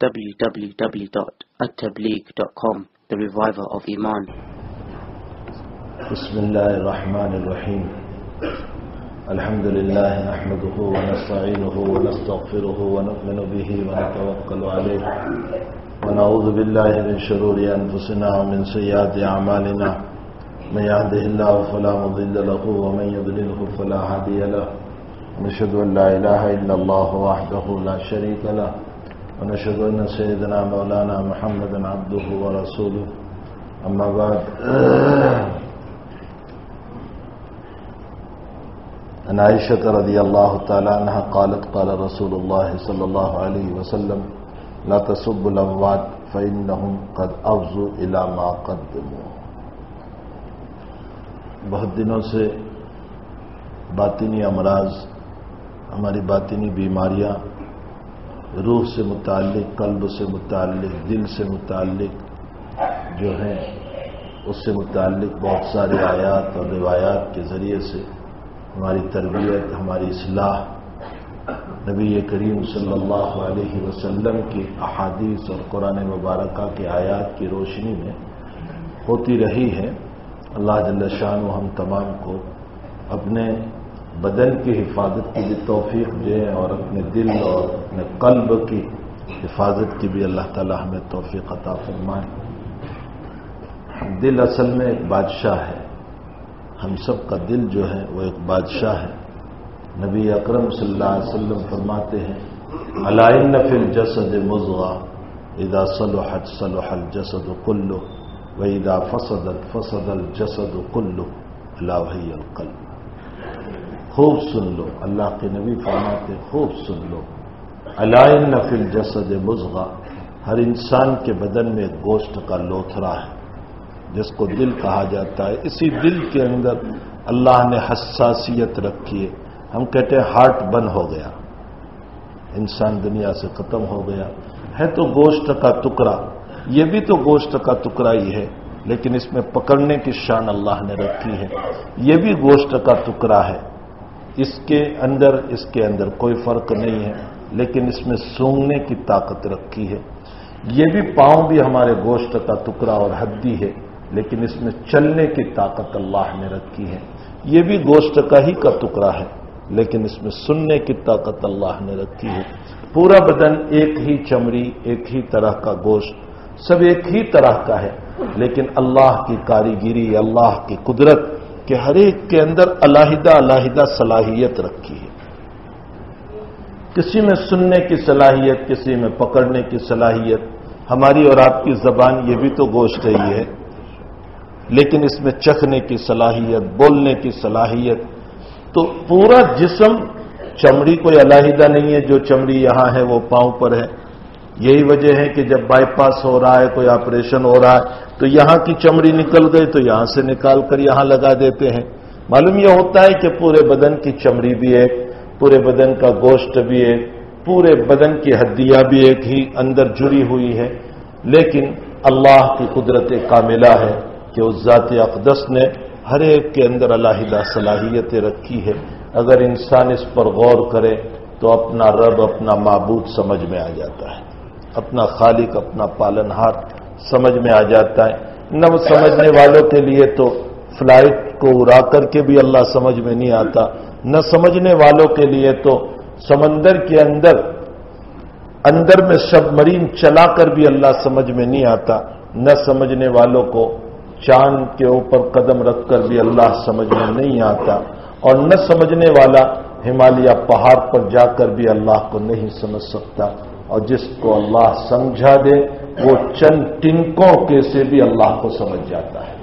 www.attableek.com, the reviver of Iman. بسم الله الرحمن الرحيم. الحمد لله نحمده ونستعينه ونستغفره ونؤمن به ونتوكل عليه ونعوذ بالله من شرور أنفسنا ومن سيئات أعمالنا. من يهده الله فلا مضل له ومن يضلله فلا هادي له. ونشهد أن لا إله إلا الله وحده لا شريك له ونشهد أن سيدنا مولانا محمدا عبده ورسوله. أما بعد، عن عائشة رضي الله تعالى عنها قالت قال رسول الله صلى الله عليه وسلم لا تسبوا الأموات فإنهم قد أفضوا إلى ما قدموا. بہت دنوں سے باطنی امراض، ہماری باطنی بیماریاں، روح سے متعلق، قلب سے متعلق، دل سے متعلق جو ہیں، اس سے متعلق بہت سارے آیات اور روایات کے ذریعے سے ہماری تربیت، ہماری اصلاح نبی کریم صلی اللہ علیہ وسلم کی احادیث اور قرآن مبارکہ کے آیات کی روشنی میں ہوتی رہی ہے. اللہ جل شانہ ہم تمام کو اپنے بدن کی حفاظت کی بھی توفیق دے اور اپنے دل اور اپنے قلب کی حفاظت کی بھی اللہ تعالی ہمیں توفیق عطا فرمائے. دل اصل میں ایک بادشاہ ہے. ہم سب کا دل جو ہے وہ ایک بادشاہ ہے. نبی اکرم صلی اللہ علیہ وسلم فرماتے ہیں الا ان فی الجسد مضغہ اذا صلحت صلح الجسد کلہ واذا فسدت فسد الجسد کلہ الا وہی القلب. خوب سن لو، اللہ کے نبی فرماتے خوب سن لو، الا ان فی الجسد مضغہ، ہر انسان کے بدن میں ایک گوشت کا لوتھڑا ہے جس کو دل کہا جاتا ہے. اسی دل کے اندر اللہ نے حساسیت رکھی ہے. ہم کہتے ہیں ہارٹ بند ہو گیا، انسان دنیا سے ختم ہو گیا. ہے تو گوشت کا ٹکڑا، یہ بھی تو گوشت کا ٹکڑا ہی ہے، لیکن اس میں پکڑنے کی شان اللہ نے رکھی ہے. یہ بھی گوشت کا ٹکڑا ہے، اس کے اندر کوئی فرق نہیں ہے، لیکن اس میں سونگنے کی طاقت رکھی ہے. یہ بھی پاؤں بھی ہمارے گوشت کا ٹکڑا اور ہڈی ہے، لیکن اس میں چلنے کی طاقت اللہ نے رکھی ہے. یہ بھی گوشت کا ہی کا ٹکڑا ہے، لیکن اس میں سننے کی طاقت اللہ نے رکھی ہے. پورا بدن ایک ہی چمڑی، ایک ہی طرح کا گوشت، سب ایک ہی طرح کا ہے، لیکن اللہ کی کاریگری، اللہ کی قدرت کہ ہر ایک کے اندر علیحدہ علیحدہ صلاحیت رکھی ہے. کسی میں سننے کی صلاحیت، کسی میں پکڑنے کی صلاحیت. ہماری اور آپ کی زبان یہ بھی تو گوشت ہی ہے، لیکن اس میں چکھنے کی صلاحیت، بولنے کی صلاحیت. تو پورا جسم، چمڑی کوئی علیحدہ نہیں ہے. جو چمڑی یہاں ہے وہ پاؤں پر ہے. یہی وجہ ہے کہ جب بائی پاس ہو رہا ہے، کوئی آپریشن ہو رہا ہے، تو یہاں کی چمڑی نکل گئی تو یہاں سے نکال کر یہاں لگا دیتے ہیں. معلوم یہ ہوتا ہے کہ پورے بدن کی چمڑی بھی ایک، پورے بدن کا گوشت بھی ایک، پورے بدن کی ہڈیاں بھی ایک ہی اندر جڑی ہوئی ہے. لیکن اللہ کی قدرت کاملہ ہے کہ اس ذات اقدس نے ہر ایک کے اندر علیحدہ صلاحیتیں رکھی ہے. اگر انسان اس پر غور کرے تو اپنا رب، اپنا معبود سمجھ میں آ جاتا ہے، اپنا خالق، اپنا پالنہار سمجھ میں آ جاتا ہے. نہ سمجھنے والوں کے لیے تو فلائٹ کو اڑا کر کے بھی اللہ سمجھ میں نہیں آتا، نہ سمجھنے والوں کے لیے تو سمندر کے اندر میں سب مرین چلا کر بھی اللہ سمجھ میں نہیں آتا. نہ سمجھنے والوں کو چاند کے اوپر قدم رکھ کر بھی اللہ سمجھ میں نہیں آتا، اور نہ سمجھنے والا ہمالیہ پہاڑ پر جا کر بھی اللہ کو نہیں سمجھ سکتا. اور جس کو اللہ سمجھا دے وہ چند تنکوں کے سے بھی اللہ کو سمجھ جاتا ہے.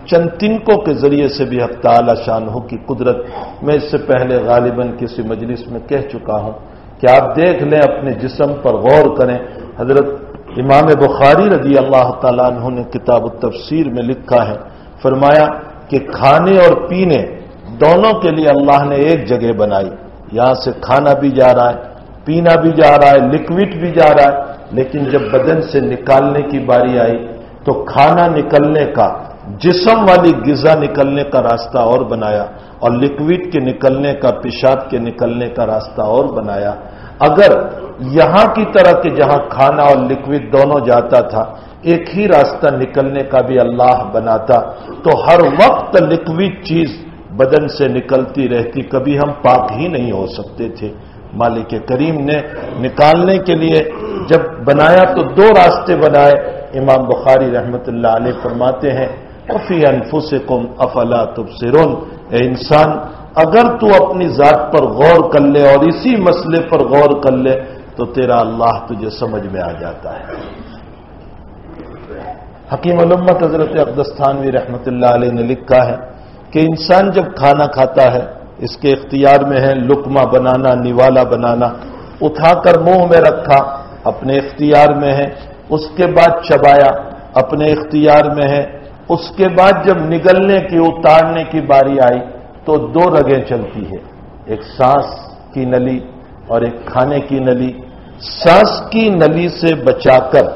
چند تنکوں کے ذریعے سے بھی حق تعالی شانہ کی قدرت. میں اس سے پہلے غالباً کسی مجلس میں کہہ چکا ہوں کہ آپ دیکھ لیں، اپنے جسم پر غور کریں. حضرت امام بخاری رضی اللہ تعالیٰ عنہ نے کتاب التفسیر میں لکھا ہے، فرمایا کہ کھانے اور پینے دونوں کے لیے اللہ نے ایک جگہ بنائی. یہاں سے کھانا بھی جا رہا ہے، پینا بھی جا رہا ہے، لکوڈ بھی جا رہا ہے، لیکن جب بدن سے نکالنے کی باری آئی تو کھانا نکلنے کا، جسم والی غذا نکلنے کا راستہ اور بنایا، اور لکوڈ کے نکلنے کا، پیشاب کے نکلنے کا راستہ اور بنایا. اگر یہاں کی طرح کہ جہاں کھانا اور لکوڈ دونوں جاتا تھا ایک ہی راستہ نکلنے کا بھی اللہ بناتا تو ہر وقت لکوڈ چیز بدن سے نکلتی رہتی، کبھی ہم پاک ہی نہیں ہو سکتے تھے۔ مالک کریم نے نکالنے کے لیے جب بنایا تو دو راستے بنائے۔ امام بخاری رحمت اللہ علیہ فرماتے ہیں وَفِي أَنفُسِكُمْ أَفَلَا تُبْصِرُونَ، اے انسان اگر تو اپنی ذات پر غور کر لے اور اسی مسئلے پر غور کر لے تو تیرا اللہ تجھے سمجھ میں آ جاتا ہے۔ حکیم الامت حضرت اقدس تھانوی رحمت اللہ علیہ نے لکھا ہے کہ انسان جب کھانا کھاتا ہے اس کے اختیار میں ہے لقمہ بنانا، نوالا بنانا، اٹھا کر منہ میں رکھا اپنے اختیار میں ہے، اس کے بعد چبایا اپنے اختیار میں ہے، اس کے بعد جب نگلنے کی اتارنے کی باری آئی تو دو رگیں چلتی ہے، ایک سانس کی نلی اور ایک کھانے کی نلی۔ سانس کی نلی سے بچا کر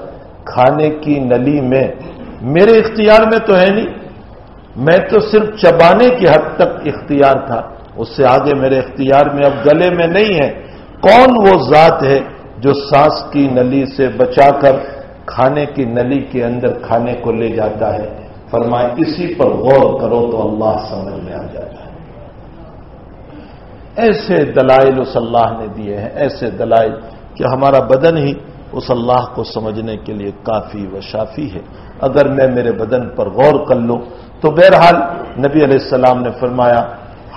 کھانے کی نلی میں میرے اختیار میں تو ہے نہیں، میں تو صرف چبانے کی حد تک اختیار تھا، اس سے آگے میرے اختیار میں اب گلے میں نہیں ہے۔ کون وہ ذات ہے جو سانس کی نلی سے بچا کر کھانے کی نلی کے اندر کھانے کو لے جاتا ہے؟ فرمائے اسی پر غور کرو تو اللہ سمجھ میں آ جاتا ہے۔ ایسے دلائل اس اللہ نے دیے ہیں، ایسے دلائل کہ ہمارا بدن ہی اس اللہ کو سمجھنے کے لیے کافی و شافی ہے۔ اگر میں میرے بدن پر غور کر لوں تو بہرحال نبی علیہ السلام نے فرمایا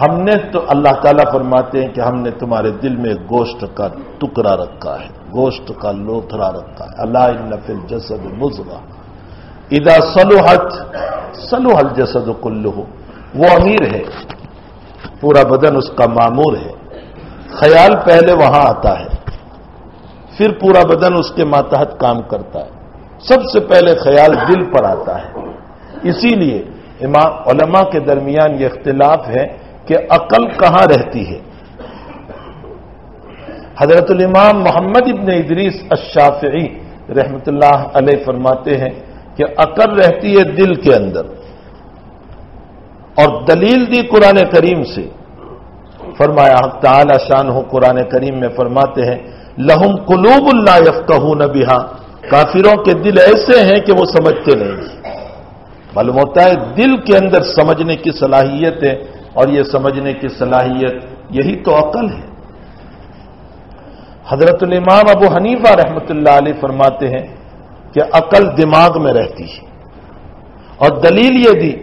ہم نے تو، اللہ تعالیٰ فرماتے ہیں کہ ہم نے تمہارے دل میں گوشت کا ٹکڑا رکھا ہے، گوشت کا لوتھڑا رکھا ہے۔ الا ان فی الجسد مضغہ اذا صلحت صلح الجسد کلہ، وہ امیر ہے، پورا بدن اس کا معمور ہے۔ خیال پہلے وہاں آتا ہے، پھر پورا بدن اس کے ماتحت کام کرتا ہے۔ سب سے پہلے خیال دل پر آتا ہے۔ اسی لیے علماء کے درمیان یہ اختلاف ہے کہ عقل کہاں رہتی ہے۔ حضرت الامام محمد ابن ادریس الشافعی رحمت اللہ علیہ فرماتے ہیں کہ عقل رہتی ہے دل کے اندر، اور دلیل دی قرآن کریم سے۔ فرمایا حق تعالی شانہ قرآن کریم میں فرماتے ہیں لہم قلوب لا یفقہون بہا، کافروں کے دل ایسے ہیں کہ وہ سمجھتے نہیں۔ معلوم ہوتا ہے دل کے اندر سمجھنے کی صلاحیت ہے، اور یہ سمجھنے کی صلاحیت یہی تو عقل ہے۔ حضرت الامام ابو حنیفہ رحمت اللہ علیہ فرماتے ہیں کہ عقل دماغ میں رہتی ہے، اور دلیل یہ دی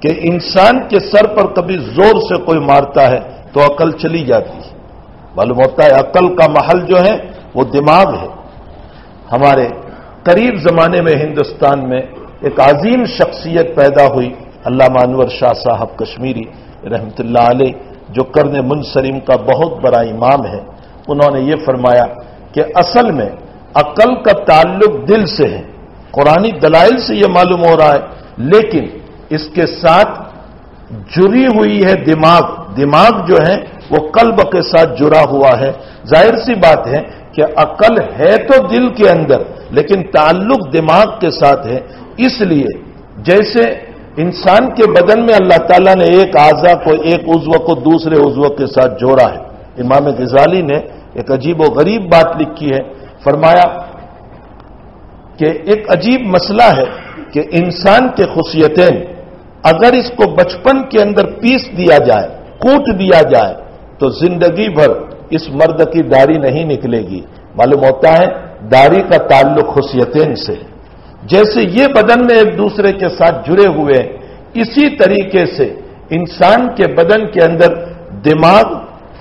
کہ انسان کے سر پر کبھی زور سے کوئی مارتا ہے تو عقل چلی جاتی ہے۔ معلوم ہوتا ہے عقل کا محل جو ہے وہ دماغ ہے۔ ہمارے قریب زمانے میں ہندوستان میں ایک عظیم شخصیت پیدا ہوئی، علامہ انور شاہ صاحب کشمیری رحمت اللہ علیہ، جو قرن منصرم کا بہت بڑا امام ہے۔ انہوں نے یہ فرمایا کہ اصل میں عقل کا تعلق دل سے ہے، قرآنی دلائل سے یہ معلوم ہو رہا ہے، لیکن اس کے ساتھ جڑی ہوئی ہے دماغ۔ دماغ جو ہے وہ قلب کے ساتھ جڑا ہوا ہے۔ ظاہر سی بات ہے کہ عقل ہے تو دل کے اندر، لیکن تعلق دماغ کے ساتھ ہے۔ اس لیے جیسے انسان کے بدن میں اللہ تعالیٰ نے ایک اعضا کو، ایک عضو کو دوسرے عضو کے ساتھ جوڑا ہے۔ امام غزالی نے ایک عجیب و غریب بات لکھی ہے، فرمایا کہ ایک عجیب مسئلہ ہے کہ انسان کے خصیتین اگر اس کو بچپن کے اندر پیس دیا جائے، کوٹ دیا جائے تو زندگی بھر اس مرد کی داڑھی نہیں نکلے گی۔ معلوم ہوتا ہے داڑھی کا تعلق خصیتین سے ہے۔ جیسے یہ بدن میں ایک دوسرے کے ساتھ جڑے ہوئے ہیں، اسی طریقے سے انسان کے بدن کے اندر دماغ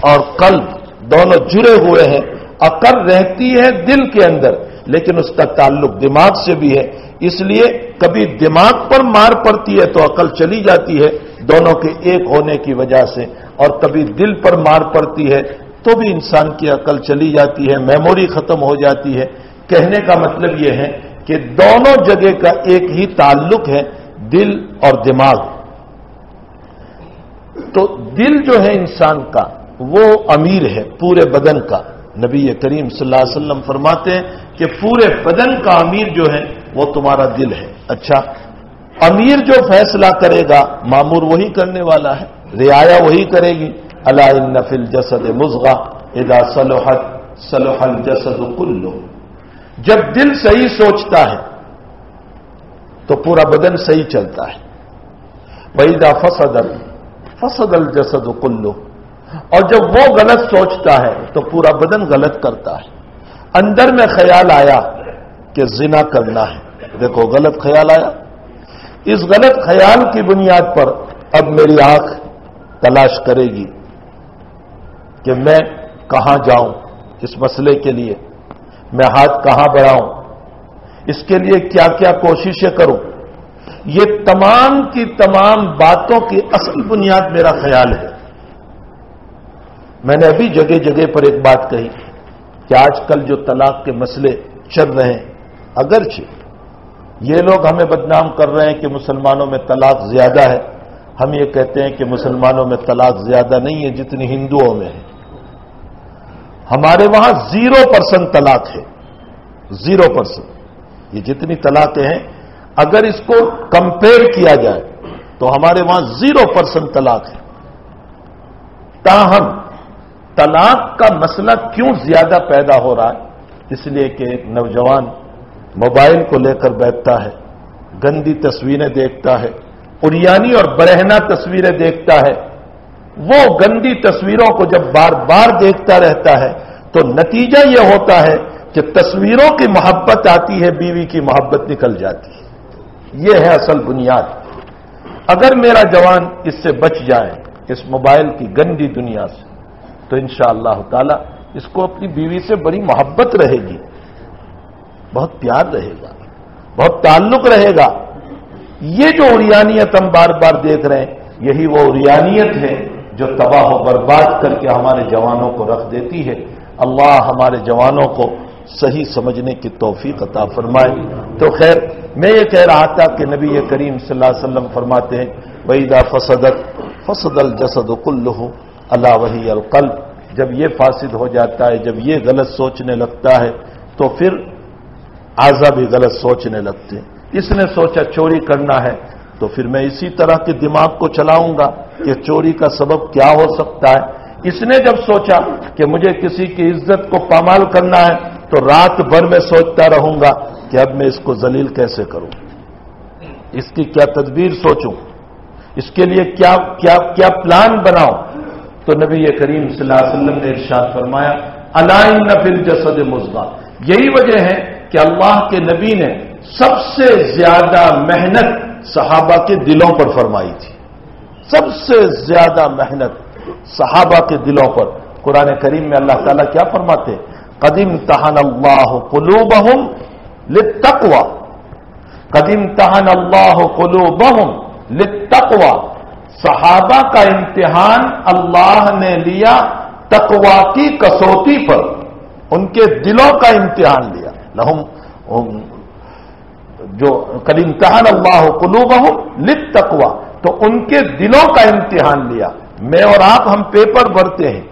اور قلب دونوں جڑے ہوئے ہیں۔ عقل رہتی ہے دل کے اندر، لیکن اس کا تعلق دماغ سے بھی ہے۔ اس لیے کبھی دماغ پر مار پڑتی ہے تو عقل چلی جاتی ہے دونوں کے ایک ہونے کی وجہ سے، اور کبھی دل پر مار پڑتی ہے تو بھی انسان کی عقل چلی جاتی ہے، میموری ختم ہو جاتی ہے۔ کہنے کا مطلب یہ ہے کہ دونوں جگہ کا ایک ہی تعلق ہے، دل اور دماغ۔ تو دل جو ہے انسان کا وہ امیر ہے پورے بدن کا۔ نبی کریم صلی اللہ علیہ وسلم فرماتے ہیں کہ پورے بدن کا امیر جو ہے وہ تمہارا دل ہے۔ اچھا، امیر جو فیصلہ کرے گا مامور وہی کرنے والا ہے، رعایا وہی کرے گی۔ الا ان فی الجسد مضغہ اذا صلحت صلح الجسد کلہ. جب دل صحیح سوچتا ہے تو پورا بدن صحیح چلتا ہے. وَإِذَا فَسَدَ الْجَسَدُ كُلُّهُ. اور جب وہ غلط سوچتا ہے تو پورا بدن غلط کرتا ہے. اندر میں خیال آیا کہ زنا کرنا ہے، دیکھو غلط خیال آیا. اس غلط خیال کی بنیاد پر اب میری آنکھ تلاش کرے گی کہ میں کہاں جاؤں اس مسئلے کے لیے، میں ہاتھ کہاں بڑھاؤں، اس کے لیے کیا کیا کوششیں کروں. یہ تمام کی تمام باتوں کی اصل بنیاد میرا خیال ہے. میں نے ابھی جگہ جگہ پر ایک بات کہی کہ آج کل جو طلاق کے مسئلے چل رہے ہیں، اگرچہ یہ لوگ ہمیں بدنام کر رہے ہیں کہ مسلمانوں میں طلاق زیادہ ہے، ہم یہ کہتے ہیں کہ مسلمانوں میں طلاق زیادہ نہیں ہے جتنی ہندوؤں میں ہے. ہمارے وہاں 0% طلاق ہے، 0%. یہ جتنی طلاقیں ہیں اگر اس کو کمپیئر کیا جائے تو ہمارے وہاں 0% طلاق ہے. تاہم طلاق کا مسئلہ کیوں زیادہ پیدا ہو رہا ہے؟ اس لیے کہ ایک نوجوان موبائل کو لے کر بیٹھتا ہے، گندی تصویریں دیکھتا ہے، عریانی اور برہنہ تصویریں دیکھتا ہے. وہ گندی تصویروں کو جب بار بار دیکھتا رہتا ہے تو نتیجہ یہ ہوتا ہے کہ تصویروں کی محبت آتی ہے، بیوی کی محبت نکل جاتی ہے. یہ ہے اصل بنیاد. اگر میرا جوان اس سے بچ جائے، اس موبائل کی گندی دنیا سے، تو انشاءاللہ تعالی اس کو اپنی بیوی سے بڑی محبت رہے گی، بہت پیار رہے گا، بہت تعلق رہے گا. یہ جو عریانیت ہم بار بار دیکھ رہے ہیں، یہی وہ عریانیت ہے جو تباہ و برباد کر کے ہمارے جوانوں کو رکھ دیتی ہے. اللہ ہمارے جوانوں کو صحیح سمجھنے کی توفیق عطا فرمائے. تو خیر، میں یہ کہہ رہا تھا کہ نبی کریم صلی اللہ علیہ وسلم فرماتے ہیں وَإِذَا فَسَدَ الْجَسَدُ كُلُّهُ أَلَا وَهِيَ الْقَلْبُ. جب یہ فاسد ہو جاتا ہے، جب یہ غلط سوچنے لگتا ہے تو پھر اعضا بھی غلط سوچنے لگتے ہیں. اس نے سوچا چوری کرنا ہے تو پھر میں اسی طرح کے دماغ کو چلاؤں گا کہ چوری کا سبب کیا ہو سکتا ہے. اس نے جب سوچا کہ مجھے کسی کی عزت کو پامال کرنا ہے تو رات بھر میں سوچتا رہوں گا کہ اب میں اس کو ذلیل کیسے کروں، اس کی کیا تدبیر سوچوں، اس کے لیے کیا کیا کیا پلان بناؤں. تو نبی کریم صلی اللہ علیہ وسلم نے ارشاد فرمایا الا ان فی الجسد مضغہ. یہی وجہ ہے کہ اللہ کے نبی نے سب سے زیادہ محنت صحابہ کے دلوں پر فرمائی تھی. سب سے زیادہ محنت صحابہ کے دلوں پر. قرآن کریم میں اللہ تعالیٰ کیا فرماتے ہیں؟ قد امتحن اللہ قلوبہم للتقوی. قد امتحن اللہ قلوبہم للتقوی. صحابہ کا امتحان اللہ نے لیا تقوی کی کسوٹی پر، ان کے دلوں کا امتحان لیا. لہم جو قد امتحن اللہ قلوبہم للتقوی، تو ان کے دلوں کا امتحان لیا. میں اور آپ ہم پیپر بھرتے ہیں،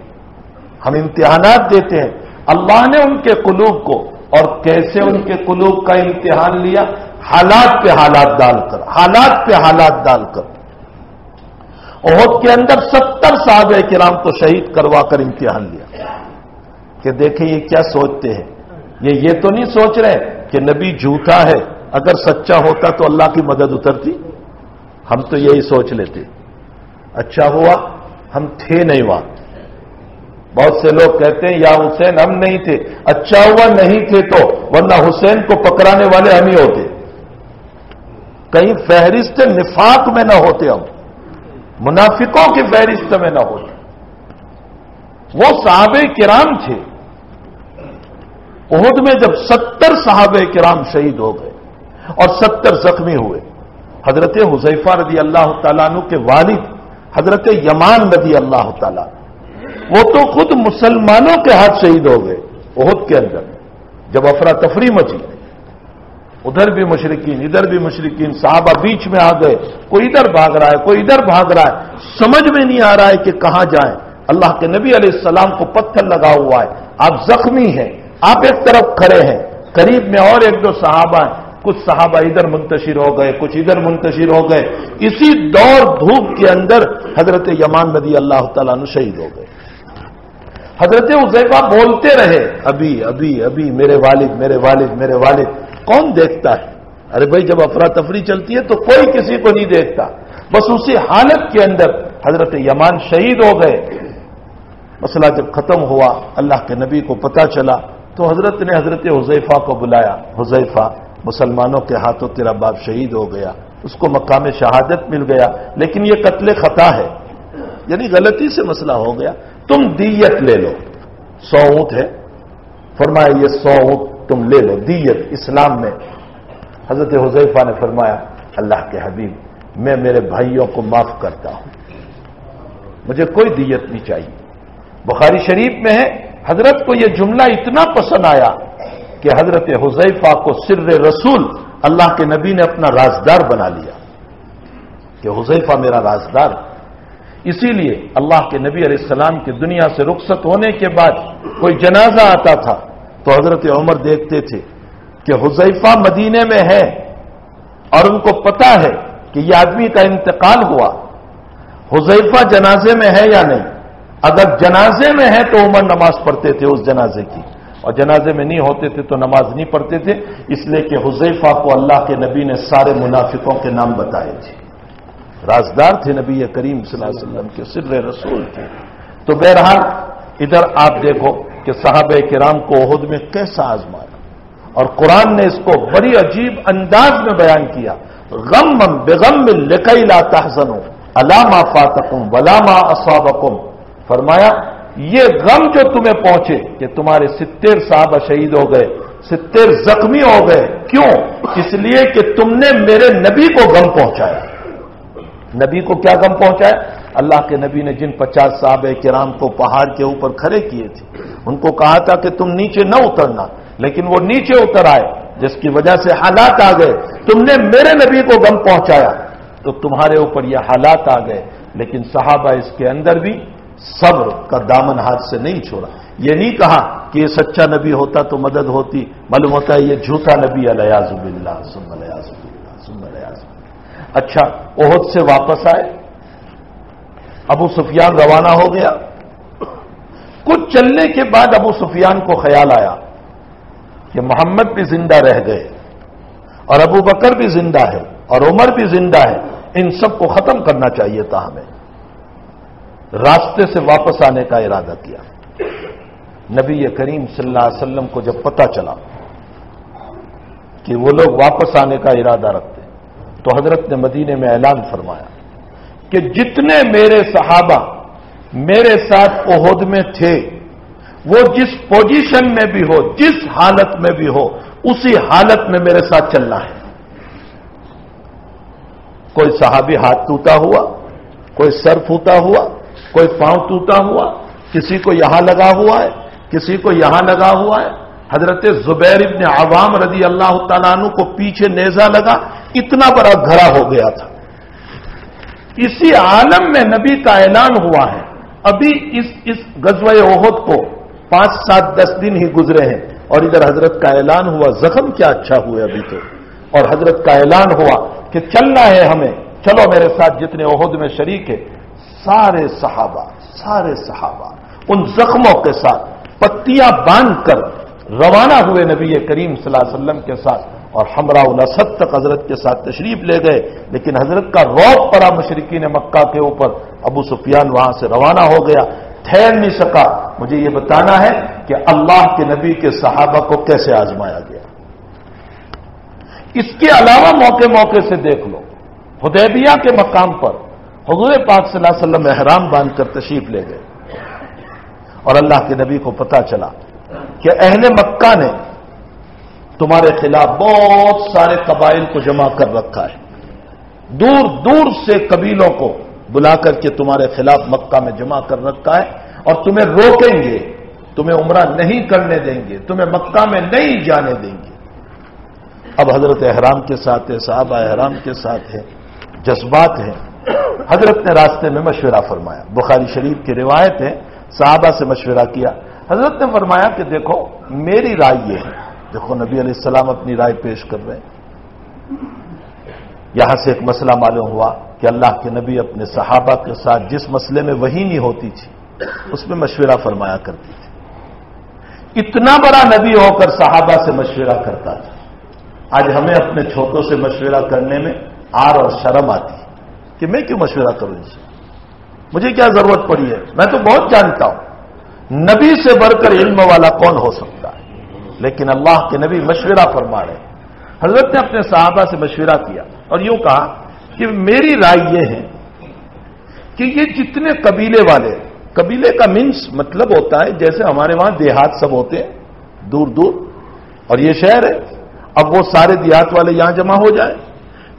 ہم امتحانات دیتے ہیں. اللہ نے ان کے قلوب کو، اور کیسے ان کے قلوب کا امتحان لیا؟ حالات پہ حالات ڈال کر، حالات پہ حالات ڈال کر. احد کے اندر 70 صحابہ کرام کو شہید کروا کر امتحان لیا کہ دیکھیں یہ کیا سوچتے ہیں. یہ تو نہیں سوچ رہے کہ نبی جھوٹا ہے، اگر سچا ہوتا تو اللہ کی مدد اترتی. ہم تو یہی سوچ لیتے. اچھا ہوا ہم تھے نہیں وہاں. بہت سے لوگ کہتے ہیں یا حسین ہم نہیں تھے. اچھا ہوا نہیں تھے تو، ورنہ حسین کو پکڑانے والے ہم ہی ہوتے. کہیں فہرست نفاق میں نہ ہوتے، ہم منافقوں کی فہرست میں نہ ہوتے. وہ صحابہ کرام تھے. احد میں جب 70 صحابہ کرام شہید ہو گئے اور 70 زخمی ہوئے. حضرت حذیفہ رضی اللہ تعالیٰ عنہ کے والد حضرت یمان رضی اللہ تعالیٰ، وہ تو خود مسلمانوں کے ہاتھ شہید ہو گئے. احد کے اندر جب افراتفری مچی، ادھر بھی مشرکین ادھر بھی مشرکین، صحابہ بیچ میں آ گئے. کوئی ادھر بھاگ رہا ہے، کوئی ادھر بھاگ رہا ہے، سمجھ میں نہیں آ رہا ہے کہ کہاں جائیں. اللہ کے نبی علیہ السلام کو پتھر لگا ہوا ہے، آپ زخمی ہیں، آپ ایک طرف کھڑے ہیں، قریب میں اور ایک دو صحابہ ہیں. کچھ صحابہ ادھر منتشر ہو گئے، کچھ ادھر منتشر ہو گئے. اسی دور دھوپ کے اندر حضرت یمان رضی اللہ تعالیٰ عنہ شہید ہو گئے. حضرت حذیفہ بولتے رہے ابھی ابھی ابھی میرے والد میرے والد میرے والد. کون دیکھتا ہے؟ ارے بھائی جب افراتفری چلتی ہے تو کوئی کسی کو نہیں دیکھتا. بس اسی حالت کے اندر حضرت یمان شہید ہو گئے. مسئلہ جب ختم ہوا اللہ کے نبی کو پتا چلا تو حضرت نے حضرت حذیفہ کو بلایا. حذیفہ مسلمانوں کے ہاتھوں تیرا باپ شہید ہو گیا, اس کو مقام شہادت مل گیا, لیکن یہ قتل خطا ہے, یعنی غلطی سے مسئلہ ہو گیا, تم دیت لے لو. 100 اونٹ ہے, فرمایا یہ 100 اونٹ تم لے لو دیت اسلام میں. حضرت حذیفہ نے فرمایا اللہ کے حبیب میں میرے بھائیوں کو معاف کرتا ہوں, مجھے کوئی دیت نہیں چاہیے. بخاری شریف میں ہے حضرت کو یہ جملہ اتنا پسند آیا کہ حضرت حذیفہ کو سر رسول اللہ کے نبی نے اپنا رازدار بنا لیا کہ حذیفہ میرا رازدار. اسی لیے اللہ کے نبی علیہ السلام کی دنیا سے رخصت ہونے کے بعد کوئی جنازہ آتا تھا تو حضرت عمر دیکھتے تھے کہ حذیفہ مدینے میں ہے اور ان کو پتا ہے کہ یہ آدمی کا انتقال ہوا, حذیفہ جنازے میں ہے یا نہیں. اگر جنازے میں ہے تو عمر نماز پڑھتے تھے اس جنازے کی, اور جنازے میں نہیں ہوتے تھے تو نماز نہیں پڑھتے تھے, اس لیے کہ حذیفہ کو اللہ کے نبی نے سارے منافقوں کے نام بتائے تھے. رازدار تھے نبی کریم صلی اللہ علیہ وسلم کے, سر رسول تھے. تو بہرحال ادھر آپ دیکھو کہ صحابہ کرام کو احد میں کیسا آزمایا, اور قرآن نے اس کو بڑی عجیب انداز میں بیان کیا. غم بغم لکی لا تحزنوا علی ما فاتکم ولا ما اصابکم. فرمایا یہ غم جو تمہیں پہنچے کہ تمہارے 70 صحابہ شہید ہو گئے, 70 زخمی ہو گئے, کیوں؟ اس لیے کہ تم نے میرے نبی کو غم پہنچایا. نبی کو کیا غم پہنچایا؟ اللہ کے نبی نے جن 50 صحابہ کرام کو پہاڑ کے اوپر کھڑے کیے تھے ان کو کہا تھا کہ تم نیچے نہ اترنا, لیکن وہ نیچے اتر آئے جس کی وجہ سے حالات آ گئے. تم نے میرے نبی کو غم پہنچایا تو تمہارے اوپر یہ حالات آ گئے. لیکن صحابہ اس کے اندر بھی صبر کا دامن ہاتھ سے نہیں چھوڑا. یہ نہیں کہا کہ یہ سچا نبی ہوتا تو مدد ہوتی, معلوم ہوتا ہے یہ جھوٹا نبی الیاذ باللہ ثم الیاذ باللہ ثم الیاذ باللہ. اچھا احد سے واپس آئے, ابو سفیان روانہ ہو گیا. کچھ چلنے کے بعد ابو سفیان کو خیال آیا کہ محمد بھی زندہ رہ گئے اور ابو بکر بھی زندہ ہے اور عمر بھی زندہ ہے, ان سب کو ختم کرنا چاہیے تھا ہمیں. راستے سے واپس آنے کا ارادہ کیا. نبی کریم صلی اللہ علیہ وسلم کو جب پتا چلا کہ وہ لوگ واپس آنے کا ارادہ رکھتے تو حضرت نے مدینے میں اعلان فرمایا کہ جتنے میرے صحابہ میرے ساتھ احد میں تھے وہ جس پوزیشن میں بھی ہو, جس حالت میں بھی ہو, اسی حالت میں میرے ساتھ چلنا ہے. کوئی صحابی ہاتھ ٹوٹا ہوا, کوئی سر پھوٹا ہوا, کوئی پاؤں ٹوٹا ہوا, کسی کو یہاں لگا ہوا ہے, کسی کو یہاں لگا ہوا ہے. حضرت زبیر ابن عوام رضی اللہ تعالیٰ عنہ کو پیچھے نیزہ لگا, اتنا بڑا گھرا ہو گیا تھا. اسی عالم میں نبی کا اعلان ہوا ہے. ابھی اس غزوہ احد کو 5, 7, 10 دن ہی گزرے ہیں اور ادھر حضرت کا اعلان ہوا. زخم کیا اچھا ہوئے ابھی تو, اور حضرت کا اعلان ہوا کہ چلنا ہے ہمیں, چلو میرے ساتھ جتنے احد میں شریک ہے. سارے صحابہ ان زخموں کے ساتھ پٹیاں باندھ کر روانہ ہوئے نبی کریم صلی اللہ علیہ وسلم کے ساتھ, اور حمراء الاسد تک حضرت کے ساتھ تشریف لے گئے. لیکن حضرت کا رعب پڑا مشرکین مکہ کے اوپر. ابو سفیان وہاں سے روانہ ہو گیا, ٹھہر نہیں سکا. مجھے یہ بتانا ہے کہ اللہ کے نبی کے صحابہ کو کیسے آزمایا گیا. اس کے علاوہ موقع سے دیکھ لو, حدیبیہ کے مقام پر حضور پاک صلی اللہ علیہ وسلم احرام باندھ کر تشریف لے گئے اور اللہ کے نبی کو پتا چلا کہ اہل مکہ نے تمہارے خلاف بہت سارے قبائل کو جمع کر رکھا ہے, دور دور سے قبیلوں کو بلا کر کے تمہارے خلاف مکہ میں جمع کر رکھا ہے, اور تمہیں روکیں گے, تمہیں عمرہ نہیں کرنے دیں گے, تمہیں مکہ میں نہیں جانے دیں گے. اب حضرت احرام کے ساتھ ہے, صحابہ احرام کے ساتھ ہے, جذبات ہیں. حضرت نے راستے میں مشورہ فرمایا. بخاری شریف کی روایت ہے, صحابہ سے مشورہ کیا. حضرت نے فرمایا کہ دیکھو میری رائے یہ ہے. دیکھو نبی علیہ السلام اپنی رائے پیش کر رہے ہیں. یہاں سے ایک مسئلہ معلوم ہوا کہ اللہ کے نبی اپنے صحابہ کے ساتھ جس مسئلے میں وحی نہیں ہوتی تھی اس میں مشورہ فرمایا کرتی تھی. اتنا بڑا نبی ہو کر صحابہ سے مشورہ کرتا تھا. آج ہمیں اپنے چھوٹوں سے مشورہ کرنے میں آر اور شرم آتی ہے کہ میں کیوں مشورہ کروں ان سے, مجھے کیا ضرورت پڑی ہے, میں تو بہت جانتا ہوں. نبی سے بڑھ کر علم والا کون ہو سکتا ہے؟ لیکن اللہ کے نبی مشورہ فرما رہے ہیں. حضرت نے اپنے صحابہ سے مشورہ کیا اور یوں کہا کہ میری رائے یہ ہے کہ یہ جتنے قبیلے والے, قبیلے کا مینس مطلب ہوتا ہے جیسے ہمارے وہاں دیہات سب ہوتے ہیں دور دور, اور یہ شہر ہے. اب وہ سارے دیہات والے یہاں جمع ہو جائیں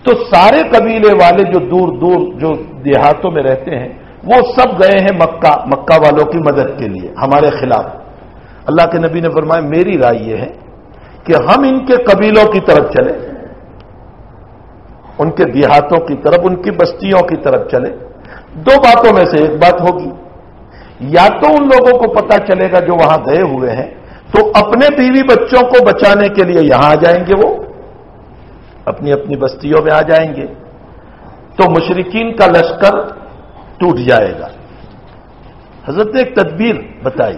تو سارے قبیلے والے جو دور دور جو دیہاتوں میں رہتے ہیں وہ سب گئے ہیں مکہ, مکہ والوں کی مدد کے لیے ہمارے خلاف. اللہ کے نبی نے فرمایا میری رائے یہ ہے کہ ہم ان کے قبیلوں کی طرف چلیں, ان کے دیہاتوں کی طرف, ان کی بستیوں کی طرف چلیں. دو باتوں میں سے ایک بات ہوگی, یا تو ان لوگوں کو پتا چلے گا جو وہاں گئے ہوئے ہیں تو اپنے بیوی بچوں کو بچانے کے لیے یہاں آ جائیں گے, وہ اپنی اپنی بستیوں میں آ جائیں گے, تو مشرکین کا لشکر ٹوٹ جائے گا. حضرت نے ایک تدبیر بتائی,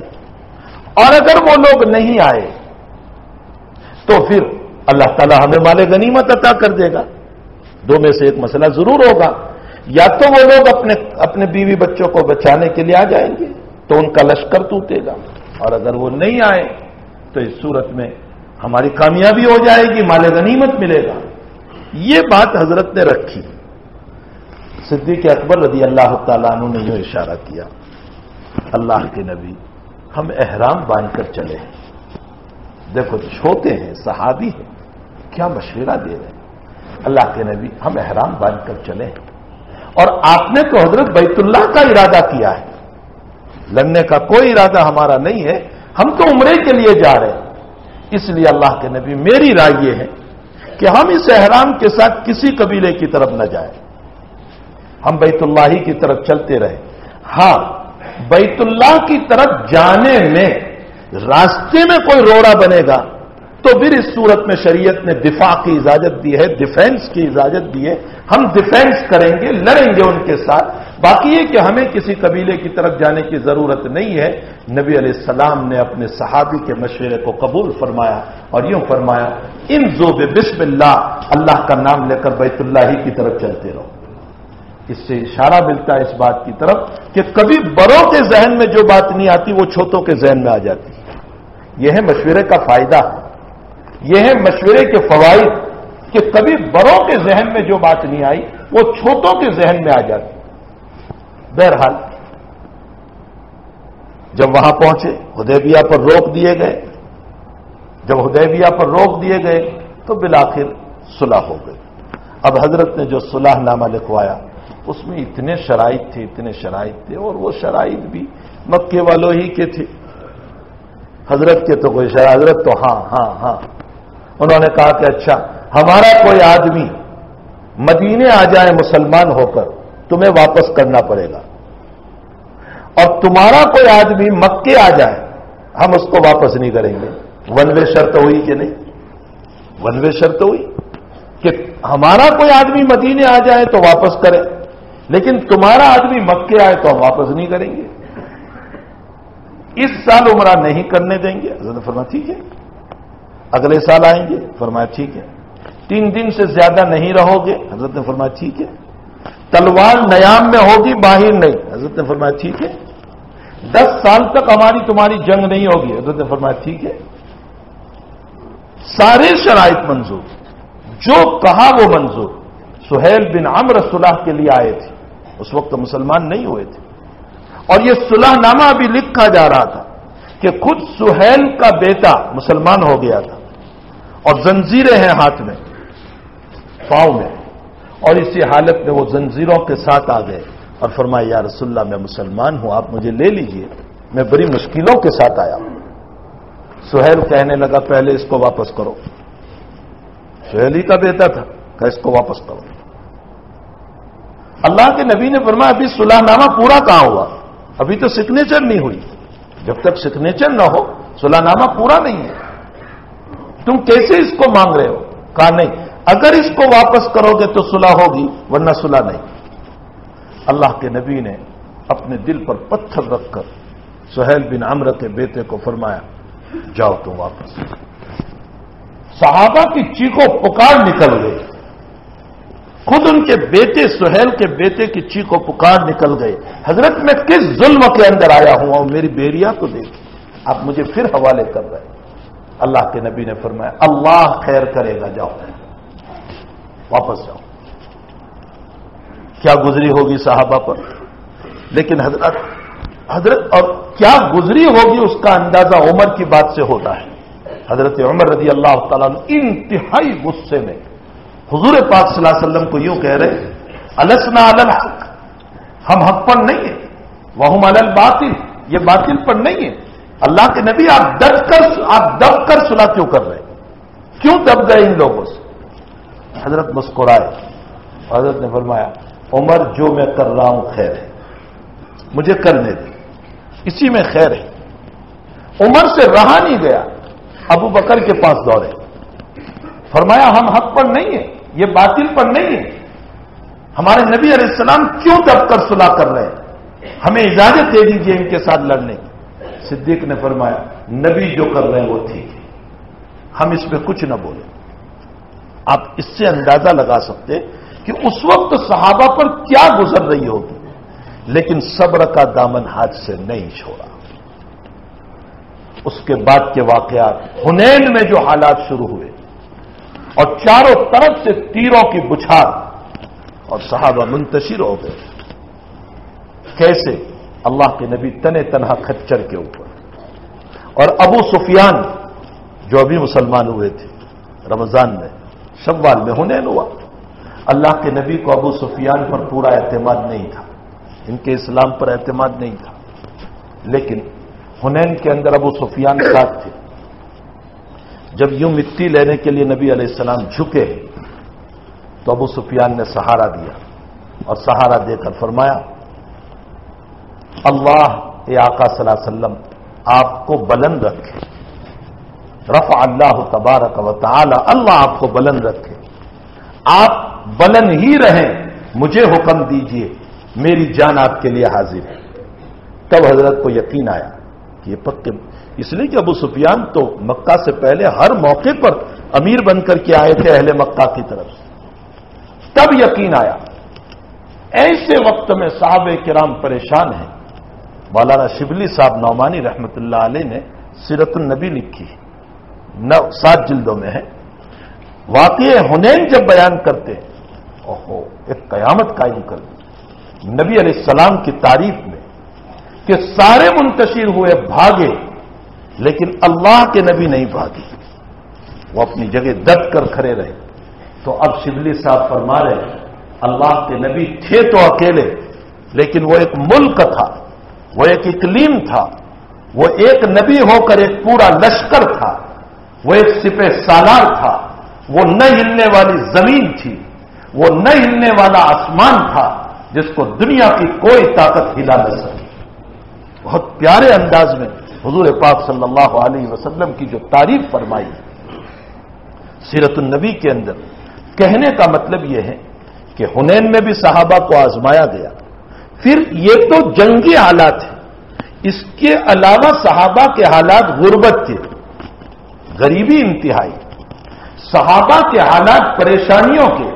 اور اگر وہ لوگ نہیں آئے تو پھر اللہ تعالی ہمیں مال غنیمت عطا کر دے گا. دو میں سے ایک مسئلہ ضرور ہوگا, یا تو وہ لوگ اپنے بیوی بچوں کو بچانے کے لیے آ جائیں گے تو ان کا لشکر ٹوٹے گا, اور اگر وہ نہیں آئے تو اس صورت میں ہماری کامیابی ہو جائے گی, مال غنیمت ملے گا. یہ بات حضرت نے رکھی. صدیق اکبر رضی اللہ تعالیٰ عنہ نے یوں اشارہ کیا, اللہ کے نبی ہم احرام باندھ کر چلے ہیں. دیکھو چھوٹے ہیں, صحابی ہیں, کیا مشورہ دے رہے ہیں. اللہ کے نبی ہم احرام باندھ کر چلے ہیں, اور آپ نے تو حضرت بیت اللہ کا ارادہ کیا ہے, لڑنے کا کوئی ارادہ ہمارا نہیں ہے, ہم تو عمرے کے لیے جا رہے ہیں. اس لیے اللہ کے نبی میری رائے یہ ہے کہ ہم اس احرام کے ساتھ کسی قبیلے کی طرف نہ جائیں, ہم بیت اللہ ہی کی طرف چلتے رہیں. ہاں بیت اللہ کی طرف جانے میں راستے میں کوئی روڑا بنے گا تو پھر اس صورت میں شریعت نے دفاع کی اجازت دی ہے, ڈیفینس کی اجازت دی ہے. ہم ڈیفینس کریں گے, لڑیں گے ان کے ساتھ. باقی یہ کہ ہمیں کسی قبیلے کی طرف جانے کی ضرورت نہیں ہے. نبی علیہ السلام نے اپنے صحابی کے مشورے کو قبول فرمایا اور یوں فرمایا انزو بسم اللہ, اللہ کا نام لے کر بیت اللہ ہی کی طرف چلتے رہو. اس سے اشارہ ملتا ہے اس بات کی طرف کہ کبھی بڑوں کے ذہن میں جو بات نہیں آتی وہ چھوٹوں کے ذہن میں آ جاتی. یہ ہے مشورے کا فائدہ, یہ ہے مشورے کے فوائد کہ کبھی بڑوں کے ذہن میں جو بات نہیں آئی وہ چھوٹوں کے ذہن میں آ جاتی. بہرحال جب وہاں پہنچے حدیبیہ پر روک دیے گئے. جب حدیبیہ پر روک دیے گئے تو بالآخر صلح ہو گئی. اب حضرت نے جو صلح نامہ لکھوایا اس میں اتنے شرائط تھے, اور وہ شرائط بھی مکے والوں ہی کے تھے. حضرت کے تو کوئی شرائط, حضرت تو ہاں انہوں نے کہا کہ اچھا ہمارا کوئی آدمی مدینے آ جائے مسلمان ہو کر تمہیں واپس کرنا پڑے گا, اور تمہارا کوئی آدمی مکے آ جائے ہم اس کو واپس نہیں کریں گے. ون وے شرط ہوئی کہ نہیں؟ ون وے شرط ہوئی کہ ہمارا کوئی آدمی مدینے آ جائے تو واپس کرے, لیکن تمہارا آدمی مکے آئے تو ہم واپس نہیں کریں گے. اس سال عمرہ نہیں کرنے دیں گے. حضرت نے فرمایا ٹھیک ہے. اگلے سال آئیں گے. فرمایا ٹھیک ہے. 3 دن سے زیادہ نہیں رہو گے. حضرت نے فرمایا ٹھیک ہے. تلوار نیام میں ہوگی, باہر نہیں. حضرت نے فرمایا ٹھیک ہے. 10 سال تک ہماری تمہاری جنگ نہیں ہوگی. حضرت نے فرمایا ٹھیک ہے. سارے شرائط منظور, جو کہا وہ منظور. سہیل بن عمرو صلح کے لیے آئے تھے, اس وقت مسلمان نہیں ہوئے تھے, اور یہ صلح نامہ ابھی لکھا جا رہا تھا کہ خود سہیل کا بیٹا مسلمان ہو گیا تھا اور زنجیریں ہیں ہاتھ میں, پاؤں میں, اور اسی حالت میں وہ زنجیروں کے ساتھ آ گئے اور فرمایا یا رسول اللہ میں مسلمان ہوں, آپ مجھے لے لیجئے, میں بڑی مشکلوں کے ساتھ آیا ہوں. سہیل کہنے لگا پہلے اس کو واپس کرو. سہیل ہی کا بیٹا تھا, کہ اس کو واپس کرو. اللہ کے نبی نے فرمایا ابھی صلح نامہ پورا کہاں ہوا, ابھی تو سگنیچر نہیں ہوئی. جب تک سگنیچر نہ ہو صلح نامہ پورا نہیں ہے. تم کیسے اس کو مانگ رہے ہو؟ کہا نہیں, اگر اس کو واپس کرو گے تو صلح ہوگی, ورنہ صلح نہیں. اللہ کے نبی نے اپنے دل پر پتھر رکھ کر سہیل بن عمرو کے بیٹے کو فرمایا جاؤ تم واپس. صحابہ کی چیخو پکار نکل گئی. خود ان کے بیٹے سہیل کے بیٹے کی چیخو پکار نکل گئے. حضرت میں کس ظلم کے اندر آیا ہوں اور میری بیڑیا تو دیکھ آپ مجھے پھر حوالے کر رہے ہیں. اللہ کے نبی نے فرمایا اللہ خیر کرے گا جاؤ واپس جاؤ. کیا گزری ہوگی صحابہ پر, لیکن حضرت اور کیا گزری ہوگی اس کا اندازہ عمر کی بات سے ہوتا ہے. حضرت عمر رضی اللہ تعالیٰ عنہ انتہائی غصے میں حضور پاک صلی اللہ علیہ وسلم کو یوں کہہ رہے السنا علی الحق, ہم حق پر نہیں ہیں, وہم علی الباطل, یہ باطل پر نہیں ہے. اللہ کے نبی آپ دب کر صلح کیوں کر رہے, کیوں دب گئے ان لوگوں سے. حضرت مسکرائے. حضرت نے فرمایا عمر جو میں کر رہا ہوں خیر ہے, مجھے کرنے دے, اسی میں خیر ہے. عمر سے رہا نہیں گیا, ابو بکر کے پاس دوڑے, فرمایا ہم حق پر نہیں ہیں, یہ باطل پر نہیں ہے, ہمارے نبی علیہ السلام کیوں دب کر صلح کر رہے ہیں, ہمیں اجازت دے دیجیے ان کے ساتھ لڑنے کی. صدیق نے فرمایا نبی جو کر رہے ہیں وہ ٹھیک ہے, ہم اس میں کچھ نہ بولیں. آپ اس سے اندازہ لگا سکتے کہ اس وقت صحابہ پر کیا گزر رہی ہوگی, لیکن صبر کا دامن ہاتھ سے نہیں چھوڑا. اس کے بعد کے واقعات, حنین میں جو حالات شروع ہوئے اور چاروں طرف سے تیروں کی بچھار اور صحابہ منتشر ہو گئے. کیسے اللہ کے نبی تنے تنہا کھچر کے اوپر, اور ابو سفیان جو ابھی مسلمان ہوئے تھے رمضان میں, شوال میں حنین ہوا. اللہ کے نبی کو ابو سفیان پر پورا اعتماد نہیں تھا, ان کے اسلام پر اعتماد نہیں تھا, لیکن حنین کے اندر ابو سفیان ساتھ تھے. جب یوں مٹی لینے کے لیے نبی علیہ السلام جھکے تو ابو سفیان نے سہارا دیا, اور سہارا دے کر فرمایا اللہ اے آقا صلی اللہ علیہ وسلم آپ کو بلند رکھے, رفع اللہ تبارک و تعالی, اللہ آپ کو بلند رکھے, آپ بلند ہی رہیں, مجھے حکم دیجئے, میری جان آپ کے لیے حاضر ہے. تب حضرت کو یقین آیا کہ یہ پکے, اس لیے کہ ابو سفیان تو مکہ سے پہلے ہر موقع پر امیر بن کر کے آئے تھے اہل مکہ کی طرف سے. تب یقین آیا. ایسے وقت میں صحابہ کرام پریشان ہیں. مولانا شبلی صاحب نعمانی رحمت اللہ علیہ نے سیرت النبی لکھی, 7 جلدوں میں ہے. واقعہ حنین جب بیان کرتے اوہو ایک قیامت قائم کر دی نبی علیہ السلام کی تعریف میں کہ سارے منتشر ہوئے بھاگے, لیکن اللہ کے نبی نہیں بھاگے, وہ اپنی جگہ دب کر کھڑے رہے. تو اب شبلی صاحب فرما رہے اللہ کے نبی تھے تو اکیلے, لیکن وہ ایک ملک تھا, وہ ایک اقلیم تھا, وہ ایک نبی ہو کر ایک پورا لشکر تھا, وہ ایک سپہ سالار تھا, وہ نہ ہلنے والی زمین تھی, وہ نہ ہلنے والا آسمان تھا جس کو دنیا کی کوئی طاقت ہلا نہ سکی. بہت پیارے انداز میں حضور پاک صلی اللہ علیہ وسلم کی جو تعریف فرمائی سیرت النبی کے اندر. کہنے کا مطلب یہ ہے کہ حنین میں بھی صحابہ کو آزمایا گیا. پھر یہ تو جنگی حالات ہیں, اس کے علاوہ صحابہ کے حالات غربت کے, غریبی انتہائی, صحابہ کے حالات پریشانیوں کے,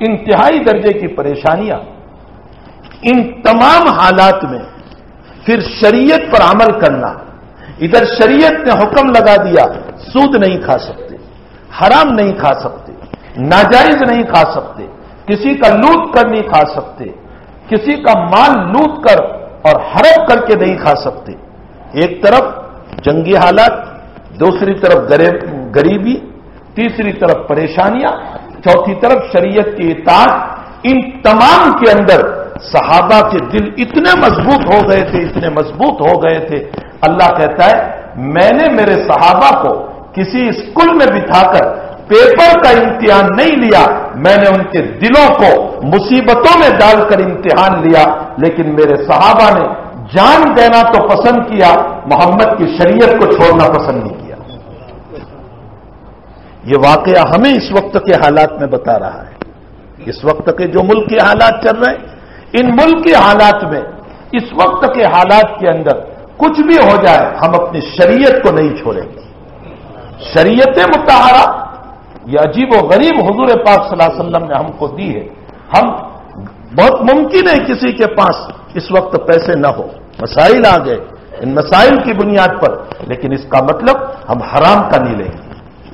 انتہائی درجے کی پریشانیاں. ان تمام حالات میں پھر شریعت پر عمل کرنا. ادھر شریعت نے حکم لگا دیا سود نہیں کھا سکتے, حرام نہیں کھا سکتے, ناجائز نہیں کھا سکتے, کسی کا لوٹ کر نہیں کھا سکتے, کسی کا مال لوٹ کر اور ہڑپ کر کے نہیں کھا سکتے. ایک طرف جنگی حالات, دوسری طرف غریبی, تیسری طرف پریشانیاں, چوتھی طرف شریعت کی اطاعت. ان تمام کے اندر صحابہ کے دل اتنے مضبوط ہو گئے تھے, اتنے مضبوط ہو گئے تھے. اللہ کہتا ہے میں نے میرے صحابہ کو کسی اسکول میں بٹھا کر پیپر کا امتحان نہیں لیا, میں نے ان کے دلوں کو مصیبتوں میں ڈال کر امتحان لیا. لیکن میرے صحابہ نے جان دینا تو پسند کیا, محمد کی شریعت کو چھوڑنا پسند نہیں کیا. یہ واقعہ ہمیں اس وقت کے حالات میں بتا رہا ہے. اس وقت کے جو ملک کے حالات چل رہے ہیں, ان ملک کے حالات میں اس وقت کے حالات کے اندر کچھ بھی ہو جائے ہم اپنی شریعت کو نہیں چھوڑیں گے. شریعت مطہرہ یہ عجیب و غریب حضور پاک صلی اللہ علیہ وسلم نے ہم کو دی ہے. ہم بہت ممکن ہے کسی کے پاس اس وقت پیسے نہ ہو، مسائل آ گئے، ان مسائل کی بنیاد پر، لیکن اس کا مطلب ہم حرام کا نہیں لیں گے،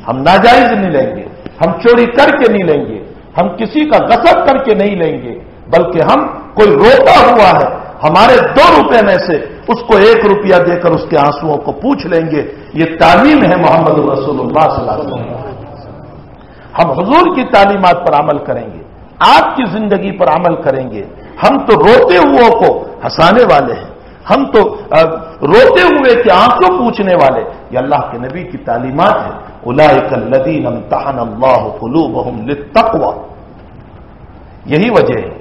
ہم ناجائز نہیں لیں گے، ہم چوری کر کے نہیں لیں گے، ہم کسی کا غصب کر کے نہیں لیں گے، بلکہ ہم کوئی روتا ہوا ہے ہمارے 2 روپے میں سے اس کو 1 روپیہ دے کر اس کے آنسوؤں کو پوچھ لیں گے. یہ تعلیم ہے محمد رسول اللہ صلی اللہ علیہ وسلم. ہم حضور کی تعلیمات پر عمل کریں گے، آپ کی زندگی پر عمل کریں گے. ہم تو روتے ہوئے کو ہنسانے والے ہیں، ہم تو روتے ہوئے کے آنسو پوچھنے والے. یہ اللہ کے نبی کی تعلیمات ہیں. اولئک الذین امتحن اللہ قلوبہم للتقوی. یہی وجہ ہے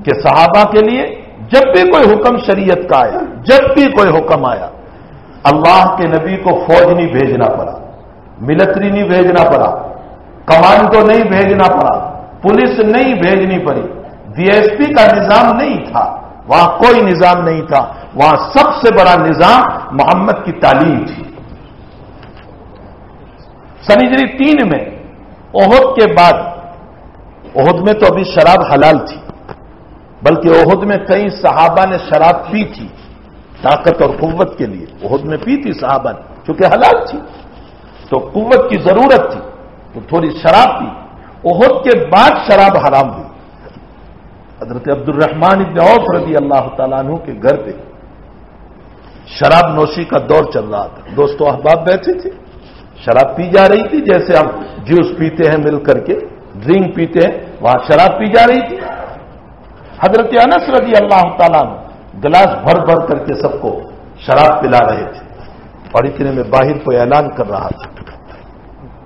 کہ صحابہ کے لیے جب بھی کوئی حکم شریعت کا آیا، جب بھی کوئی حکم آیا، اللہ کے نبی کو فوج نہیں بھیجنا پڑا، ملٹری نہیں بھیجنا پڑا، کمانڈو نہیں بھیجنا پڑا، پولیس نہیں بھیجنی پڑی، ڈی ایس پی کا نظام نہیں تھا، وہاں کوئی نظام نہیں تھا. وہاں سب سے بڑا نظام محمد کی تعلیم تھی. سن ہجری 3 میں احد کے بعد، احد میں تو ابھی شراب حلال تھی، بلکہ احد میں کئی صحابہ نے شراب پی تھی طاقت اور قوت کے لیے. احد میں پی تھی صحابہ نے، چونکہ حلال تھی تو قوت کی ضرورت تھی تو تھوڑی شراب پی. احد کے بعد شراب حرام ہوئی. حضرت عبد الرحمن ابن عوف رضی اللہ تعالیٰ عنہ کے گھر پہ شراب نوشی کا دور چل رہا تھا. دوستو احباب بیٹھے تھے، شراب پی جا رہی تھی، جیسے ہم جوس پیتے ہیں مل کر کے، ڈرنک پیتے ہیں، وہاں شراب پی جا رہی تھی. حضرت انس رضی اللہ تعالیٰ عنہ گلاس بھر بھر کر کے سب کو شراب پلا رہے تھے اور اتنے میں باہر کوئی اعلان کر رہا تھا.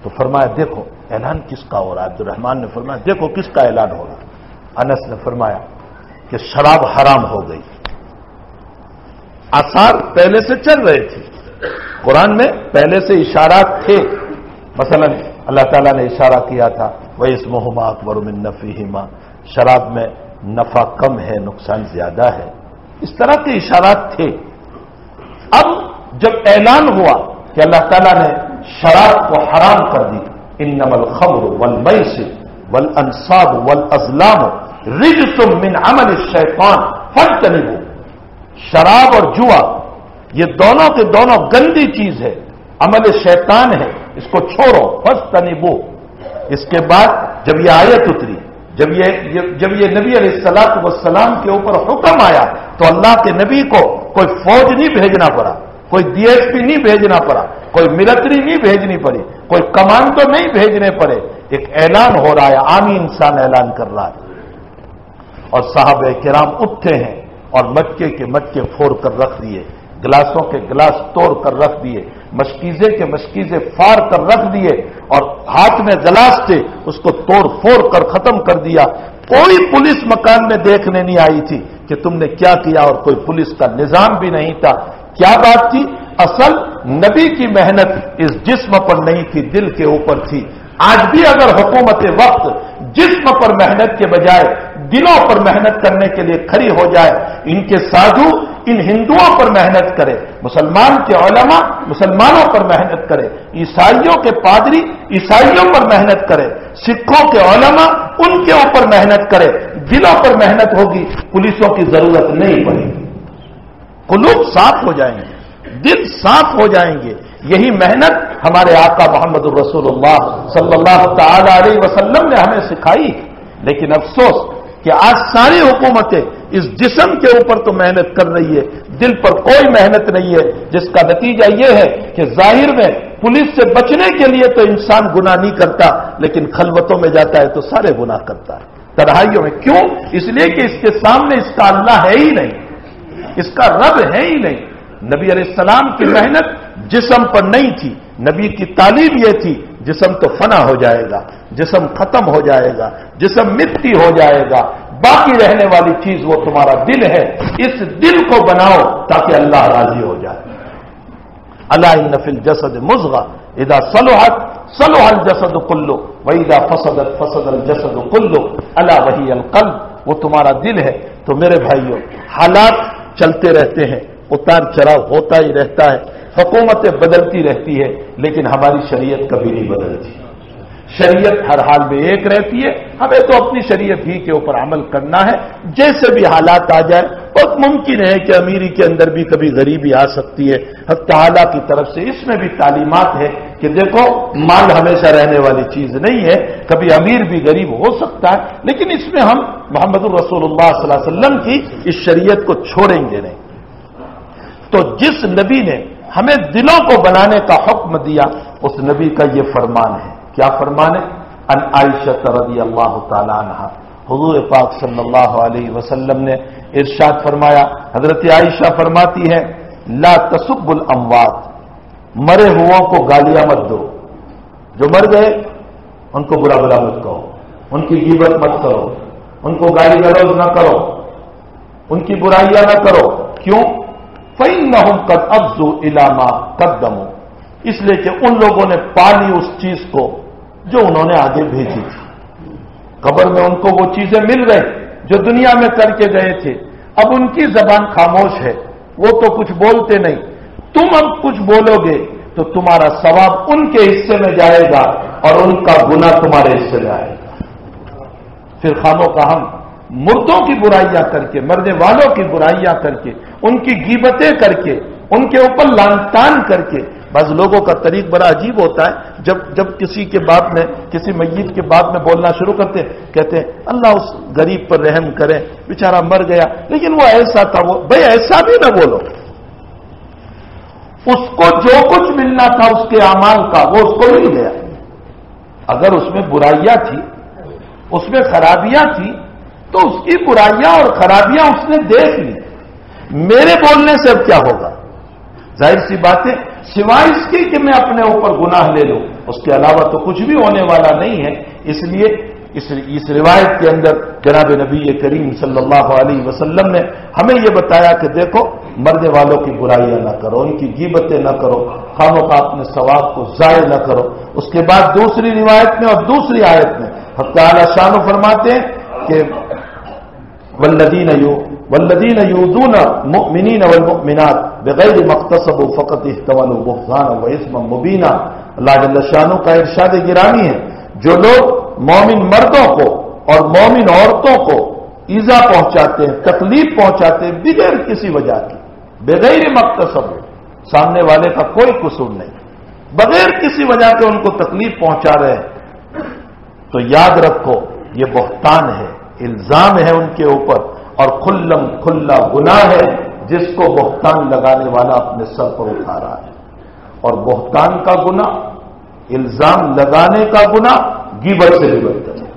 تو فرمایا دیکھو اعلان کس کا ہو رہا ہے. عبد الرحمن نے فرمایا دیکھو کس کا اعلان ہو رہا ہے. انس نے فرمایا کہ شراب حرام ہو گئی. آثار پہلے سے چل رہے تھے، قرآن میں پہلے سے اشارات تھے. مثلا اللہ تعالیٰ نے اشارہ کیا تھا وَإِسْمُهُمَا أَكْبَرُ مِن نَفْعِهِمَا، شراب میں نفع کم ہے نقصان زیادہ ہے. اس طرح کے اشارات تھے. اب جب اعلان ہوا کہ اللہ تعالیٰ نے شراب کو حرام کر دی، انما الخمر والمیسر والانصاب والازلام رجس من عمل الشیطان فاجتنبوہ، شراب اور جوا یہ دونوں کے دونوں گندی چیز ہے، عمل شیطان ہے، اس کو چھوڑو فاجتنبوہ. اس کے بعد جب یہ آیت اتری، جب یہ نبی علیہ السلام کے اوپر حکم آیا تو اللہ کے نبی کو کوئی فوج نہیں بھیجنا پڑا، کوئی ڈی ایس پی نہیں بھیجنا پڑا، کوئی ملٹری نہیں بھیجنی پڑی، کوئی کمانڈو نہیں بھیجنے پڑے. ایک اعلان ہو رہا ہے، عامی انسان اعلان کر رہا ہے اور صحابہ کرام اٹھتے ہیں اور مٹکے کے مٹکے پھوڑ کر رکھ دیے، گلاسوں کے گلاس توڑ کر رکھ دیے، مشکیزے کے مشکیزے پھاڑ کر رکھ دیے اور ہاتھ میں گلاس تھے اس کو توڑ پھوڑ کر ختم کر دیا. کوئی پولیس مکان میں دیکھنے نہیں آئی تھی کہ تم نے کیا کیا، اور کوئی پولیس کا نظام بھی نہیں تھا. کیا بات تھی؟ اصل نبی کی محنت اس جسم پر نہیں تھی، دل کے اوپر تھی. آج بھی اگر حکومت وقت جسم پر محنت کے بجائے دلوں پر محنت کرنے کے لیے کھڑی ہو جائے، ان کے سادھو ان ہندوؤں پر محنت کرے، مسلمان کے علماء مسلمانوں پر محنت کرے، عیسائیوں کے پادری عیسائیوں پر محنت کرے، سکھوں کے علماء ان کے اوپر محنت کرے، دلوں پر محنت ہوگی، پولیسوں کی ضرورت نہیں پڑے گی. قلوب صاف ہو جائیں گے، دل صاف ہو جائیں گے. یہی محنت ہمارے آقا محمد الرسول اللہ صلی اللہ تعالی علیہ وسلم نے ہمیں سکھائی. لیکن افسوس کہ آج ساری حکومتیں اس جسم کے اوپر تو محنت کر رہی ہے، دل پر کوئی محنت نہیں ہے، جس کا نتیجہ یہ ہے کہ ظاہر میں پولیس سے بچنے کے لیے تو انسان گناہ نہیں کرتا، لیکن خلوتوں میں جاتا ہے تو سارے گناہ کرتا ہے، تنہائیوں میں. کیوں؟ اس لیے کہ اس کے سامنے اس کا اللہ ہے ہی نہیں، اس کا رب ہے ہی نہیں. نبی علیہ السلام کی محنت جسم پر نہیں تھی، نبی کی تعلیم یہ تھی جسم تو فنا ہو جائے گا، جسم ختم ہو جائے گا، جسم مٹی ہو جائے گا، باقی رہنے والی چیز وہ تمہارا دل ہے. اس دل کو بناؤ تاکہ اللہ راضی ہو جائے. الا ان فی الجسد مضغہ اذا صلحت صلح الجسد کلہ واذا فسدت فسد الجسد کلہ الا وہی القلب. وہ تمہارا دل ہے. تو میرے بھائیوں، حالات چلتے رہتے ہیں، اتار چڑھاؤ ہوتا ہی رہتا ہے، حکومتیں بدلتی رہتی ہے، لیکن ہماری شریعت کبھی نہیں بدلتی۔ شریعت ہر حال میں ایک رہتی ہے۔ ہمیں تو اپنی شریعت ہی کے اوپر عمل کرنا ہے، جیسے بھی حالات آ جائے۔ بہت ممکن ہے کہ امیری کے اندر بھی کبھی غریبی آ سکتی ہے، حق تعالیٰ کی طرف سے اس میں بھی تعلیمات ہے کہ دیکھو مال ہمیشہ رہنے والی چیز نہیں ہے، کبھی امیر بھی غریب ہو سکتا ہے، لیکن اس میں ہم محمد الرسول اللہ صلی اللہ علیہ وسلم کی اس شریعت کو چھوڑیں گے نہیں۔ تو جس نبی نے ہمیں دلوں کو بنانے کا حکم دیا، اس نبی کا یہ فرمان ہے۔ کیا فرمان ہے؟ ان عائشہ رضی اللہ تعالی عنہا، حضور پاک صلی اللہ علیہ وسلم نے ارشاد فرمایا، حضرت عائشہ فرماتی ہے، لا تسب الاموات، مرے ہوا کو گالیاں مت دو، جو مر گئے ان کو برا بلا مت کہو، ان کی غیبت مت کرو، ان کو گالی گلوز نہ کرو، ان کی برائیاں نہ کرو۔ کیوں؟ فإنهم قد أفضوا إلى ما قدموا، اس لیے کہ ان لوگوں نے پا لی اس چیز کو جو انہوں نے آگے بھیجی تھی۔ قبر میں ان کو وہ چیزیں مل گئی جو دنیا میں کر کے گئے تھے، اب ان کی زبان خاموش ہے، وہ تو کچھ بولتے نہیں، تم اب کچھ بولو گے تو تمہارا ثواب ان کے حصے میں جائے گا اور ان کا گناہ تمہارے حصے میں آئے گا۔ پھر خاموں کا ہم مردوں کی برائیاں کر کے، مرنے والوں کی برائیاں کر کے، ان کی غیبتیں کر کے، ان کے اوپر لعن طعن کر کے۔ بعض لوگوں کا طریق بڑا عجیب ہوتا ہے، جب کسی کے باب میں، کسی میت کے باب میں بولنا شروع کرتے ہیں، کہتے ہیں اللہ اس غریب پر رحم کرے، بیچارہ مر گیا لیکن وہ ایسا تھا، وہ بھائی ایسا بھی نہ بولو، اس کو جو کچھ ملنا تھا اس کے اعمال کا وہ اس کو مل گیا۔ اگر اس میں برائیاں تھی، اس میں خرابیاں تھی، تو اس کی برائیاں اور خرابیاں اس نے دیکھ لی، میرے بولنے سے اب کیا ہوگا؟ ظاہر سی بات ہے، سوائے اس کی کہ میں اپنے اوپر گناہ لے لوں، اس کے علاوہ تو کچھ بھی ہونے والا نہیں ہے۔ اس لیے اس روایت کے اندر جناب نبی کریم صلی اللہ علیہ وسلم نے ہمیں یہ بتایا کہ دیکھو مرنے والوں کی برائیاں نہ کرو، ان کی غیبتیں نہ کرو، خاموں کا اپنے ثواب کو ضائع نہ کرو۔ اس کے بعد دوسری روایت میں اور دوسری آیت میں حق تعالی شان فرماتے ہیں کہ والذین یؤذون المؤمنین والمؤمنات بغیر ما اکتسبوا فقد احتملوا بہتانا واثما مبینا۔ اللہ جل شانہ کا ارشاد گرامی ہے، جو لوگ مومن مردوں کو اور مومن عورتوں کو ایذا پہنچاتے ہیں، تکلیف پہنچاتے ہیں بغیر کسی وجہ کی، بغیر ما اکتسبوا، سامنے والے کا کوئی قصور نہیں، بغیر کسی وجہ کے ان کو تکلیف پہنچا رہے ہیں، تو یاد رکھو یہ بہتان ہے، الزام ہے ان کے اوپر، اور کھلم کھلا گناہ ہے جس کو بہتان لگانے والا اپنے سر پر اٹھا رہا ہے۔ اور بہتان کا گناہ، الزام لگانے کا گناہ غیبت سے بھی بدتر ہے،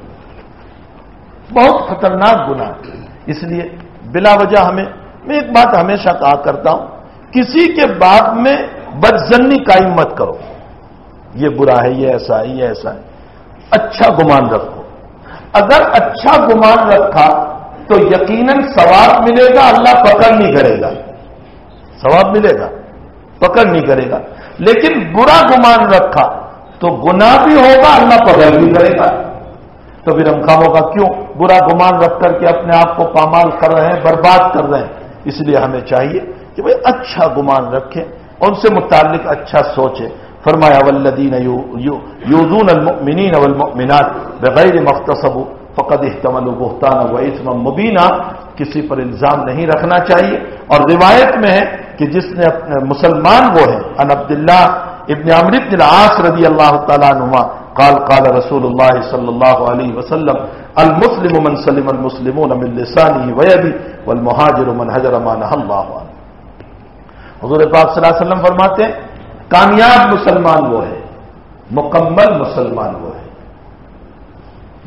بہت خطرناک گناہ ہے۔ اس لیے بلا وجہ میں ایک بات ہمیشہ کہا کرتا ہوں، کسی کے باب میں بدظنی قائم مت کرو، یہ برا ہے، یہ ایسا ہے، یہ ایسا ہے، اچھا گمان رکھو۔ اگر اچھا گمان رکھا تو یقیناً ثواب ملے گا، اللہ پکڑ نہیں کرے گا، ثواب ملے گا، پکڑ نہیں کرے گا۔ لیکن برا گمان رکھا تو گناہ بھی ہوگا، اللہ پکڑ بھی کرے گا۔ تو پھر ہم خاموں کا کیوں برا گمان رکھ کر کے اپنے آپ کو پامال کر رہے ہیں، برباد کر رہے ہیں؟ اس لیے ہمیں چاہیے کہ بھئی اچھا گمان رکھیں، ان سے متعلق اچھا سوچیں۔ فرمایا والذین یؤذون المؤمنین والمؤمنات بغیر ما اکتسبوا فقد احتملوا بہتانا واثما مبینا، کسی پر الزام نہیں رکھنا چاہیے۔ اور روایت میں ہے کہ جس نے مسلمان وہ ہے، ان عبداللہ ابن عمرو بن العاص رضی اللہ تعالیٰ عنہما قال رسول اللہ صلی اللہ علیہ وسلم المسلم من سلم المسلمون من لسانه ويده والمهاجر من هجر ما نهى الله عنه۔ حضور پاک صلی اللہ علیہ وسلم فرماتے ہیں کامیاب مسلمان وہ ہے، مکمل مسلمان وہ ہے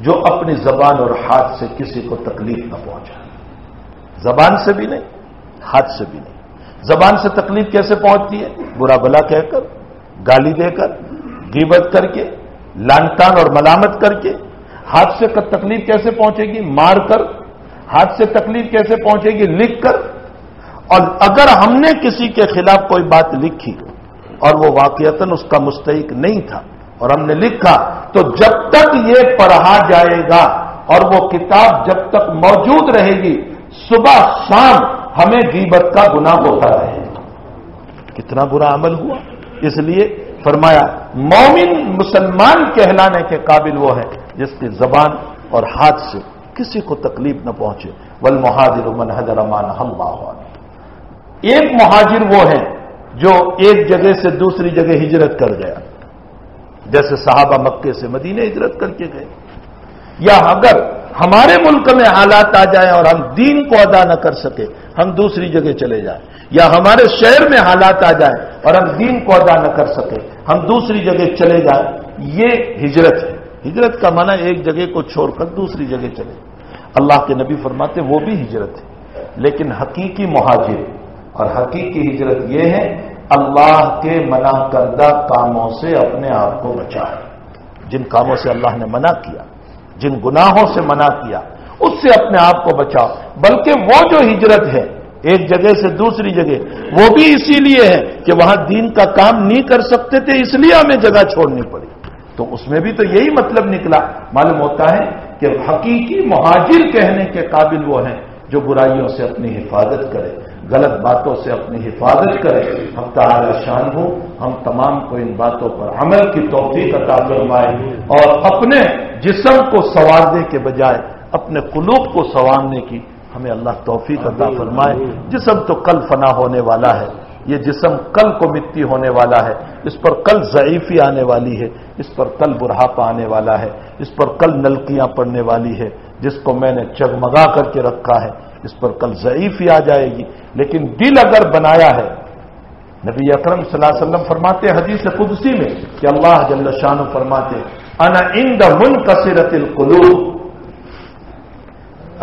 جو اپنی زبان اور ہاتھ سے کسی کو تکلیف نہ پہنچائے، زبان سے بھی نہیں، ہاتھ سے بھی نہیں۔ زبان سے تکلیف کیسے پہنچتی ہے؟ برا بلا کہہ کر، گالی دے کر، غیبت کر کے، لعن طعن اور ملامت کر کے۔ ہاتھ سے تکلیف کیسے پہنچے گی؟ مار کر۔ ہاتھ سے تکلیف کیسے پہنچے گی؟ لکھ کر۔ اور اگر ہم نے کسی کے خلاف کوئی بات لکھی اور وہ واقعتاً اس کا مستحق نہیں تھا اور ہم نے لکھا، تو جب تک یہ پڑھا جائے گا اور وہ کتاب جب تک موجود رہے گی، صبح شام ہمیں غیبت کا گناہ ہوتا رہے. کتنا برا عمل ہوا. اس لیے فرمایا مومن مسلمان کہلانے کے قابل وہ ہے جس کی زبان اور ہاتھ سے کسی کو تکلیف نہ پہنچے. والمہاجر من ہجر ما نہی اللہ عنہ. ایک مہاجر وہ ہے جو ایک جگہ سے دوسری جگہ ہجرت کر گیا، جیسے صحابہ مکے سے مدینے ہجرت کر کے گئے. یا اگر ہمارے ملک میں حالات آ جائیں اور ہم دین کو ادا نہ کر سکے، ہم دوسری جگہ چلے جائیں. یا ہمارے شہر میں حالات آ جائیں اور ہم دین کو ادا نہ کر سکے، ہم دوسری جگہ چلے جائیں. یہ ہجرت ہے. ہجرت کا معنی ایک جگہ کو چھوڑ کر دوسری جگہ چلے. اللہ کے نبی فرماتے وہ بھی ہجرت ہے. لیکن حقیقی مہاجر اور حقیقی ہجرت یہ ہے اللہ کے منع کردہ کاموں سے اپنے آپ کو بچائے. جن کاموں سے اللہ نے منع کیا، جن گناہوں سے منع کیا، اس سے اپنے آپ کو بچاؤ. بلکہ وہ جو ہجرت ہے ایک جگہ سے دوسری جگہ، وہ بھی اسی لیے ہے کہ وہاں دین کا کام نہیں کر سکتے تھے، اس لیے ہمیں جگہ چھوڑنی پڑی. تو اس میں بھی تو یہی مطلب نکلا. معلوم ہوتا ہے کہ حقیقی مہاجر کہنے کے قابل وہ ہیں جو برائیوں سے اپنی حفاظت کرے، غلط باتوں سے اپنی حفاظت کرے. ہم تعالی شان ہو ہم تمام کو ان باتوں پر عمل کی توفیق عطا فرمائے اور اپنے جسم کو سنوارنے کے بجائے اپنے قلوب کو سنوارنے کی ہمیں اللہ توفیق عطا فرمائے. جسم تو کل فنا ہونے والا ہے، یہ جسم کل کو مٹی ہونے والا ہے، اس پر کل ضعیفی آنے والی ہے، اس پر کل بڑھاپا آنے والا ہے، اس پر کل نلکیاں پڑنے والی ہے. جس کو میں نے چگمگا کر کے رکھا ہے اس پر کل ضعیفی آ جائے گی. لیکن دل اگر بنایا ہے، نبی اکرم صلی اللہ علیہ وسلم فرماتے حدیث قدسی میں کہ اللہ جل شانہ فرماتے انا عند منکسرۃ القلوب.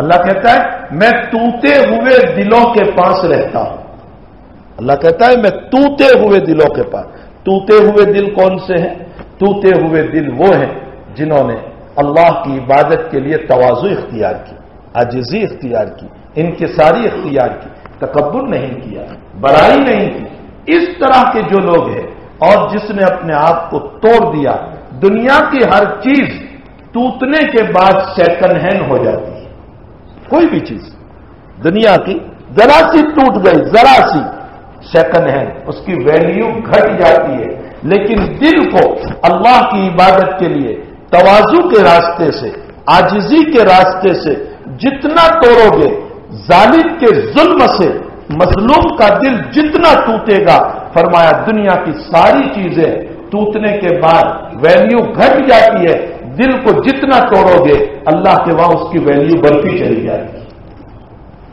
اللہ کہتا ہے میں ٹوٹے ہوئے دلوں کے پاس رہتا ہوں. اللہ کہتا ہے میں ٹوٹے ہوئے دلوں کے پاس. ٹوٹے ہوئے دل کون سے ہیں؟ ٹوٹے ہوئے دل وہ ہیں جنہوں نے اللہ کی عبادت کے لیے تواضع اختیار کی، عاجزی اختیار کی، انکساری اختیار کی، تکبر نہیں کیا، بڑائی نہیں کی. اس طرح کے جو لوگ ہیں اور جس نے اپنے آپ کو توڑ دیا. دنیا کی ہر چیز ٹوٹنے کے بعد سیکنڈ ہینڈ ہو جاتی ہے. کوئی بھی چیز دنیا کی ذرا سی ٹوٹ گئی، ذرا سی سیکنڈ ہینڈ، اس کی ویلیو گھٹ جاتی ہے. لیکن دل کو اللہ کی عبادت کے لیے تواضع کے راستے سے، عاجزی کے راستے سے جتنا توڑو گے، ظالم کے ظلم سے مظلوم کا دل جتنا ٹوٹے گا، فرمایا دنیا کی ساری چیزیں ٹوٹنے کے بعد ویلیو گھٹ جاتی ہے. دل کو جتنا توڑو گے اللہ کے وہاں اس کی ویلیو بڑھتی چلی جائے گی،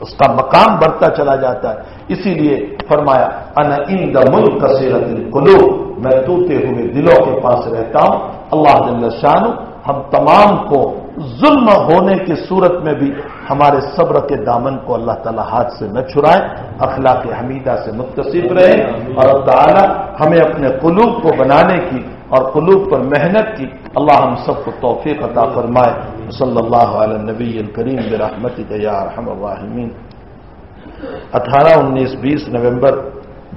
اس کا مقام بڑھتا چلا جاتا ہے. اسی لیے فرمایا انا عند منکسرۃ القلوب، میں ٹوٹے ہوئے دلوں کے پاس رہتا ہوں. اللہ جل شانہ ہم تمام کو ظلم ہونے کی صورت میں بھی ہمارے صبر کے دامن کو اللہ تعالی ہاتھ سے نہ چھڑائے، اخلاق حمیدہ سے متصف رہے اور اللہ تعالی ہمیں اپنے قلوب کو بنانے کی اور قلوب پر محنت کی اللہ ہم سب کو توفیق عطا فرمائے. صلی اللہ علی النبی الکریم برحمتک یا ارحم الراحمین. 18، 19، 20 نومبر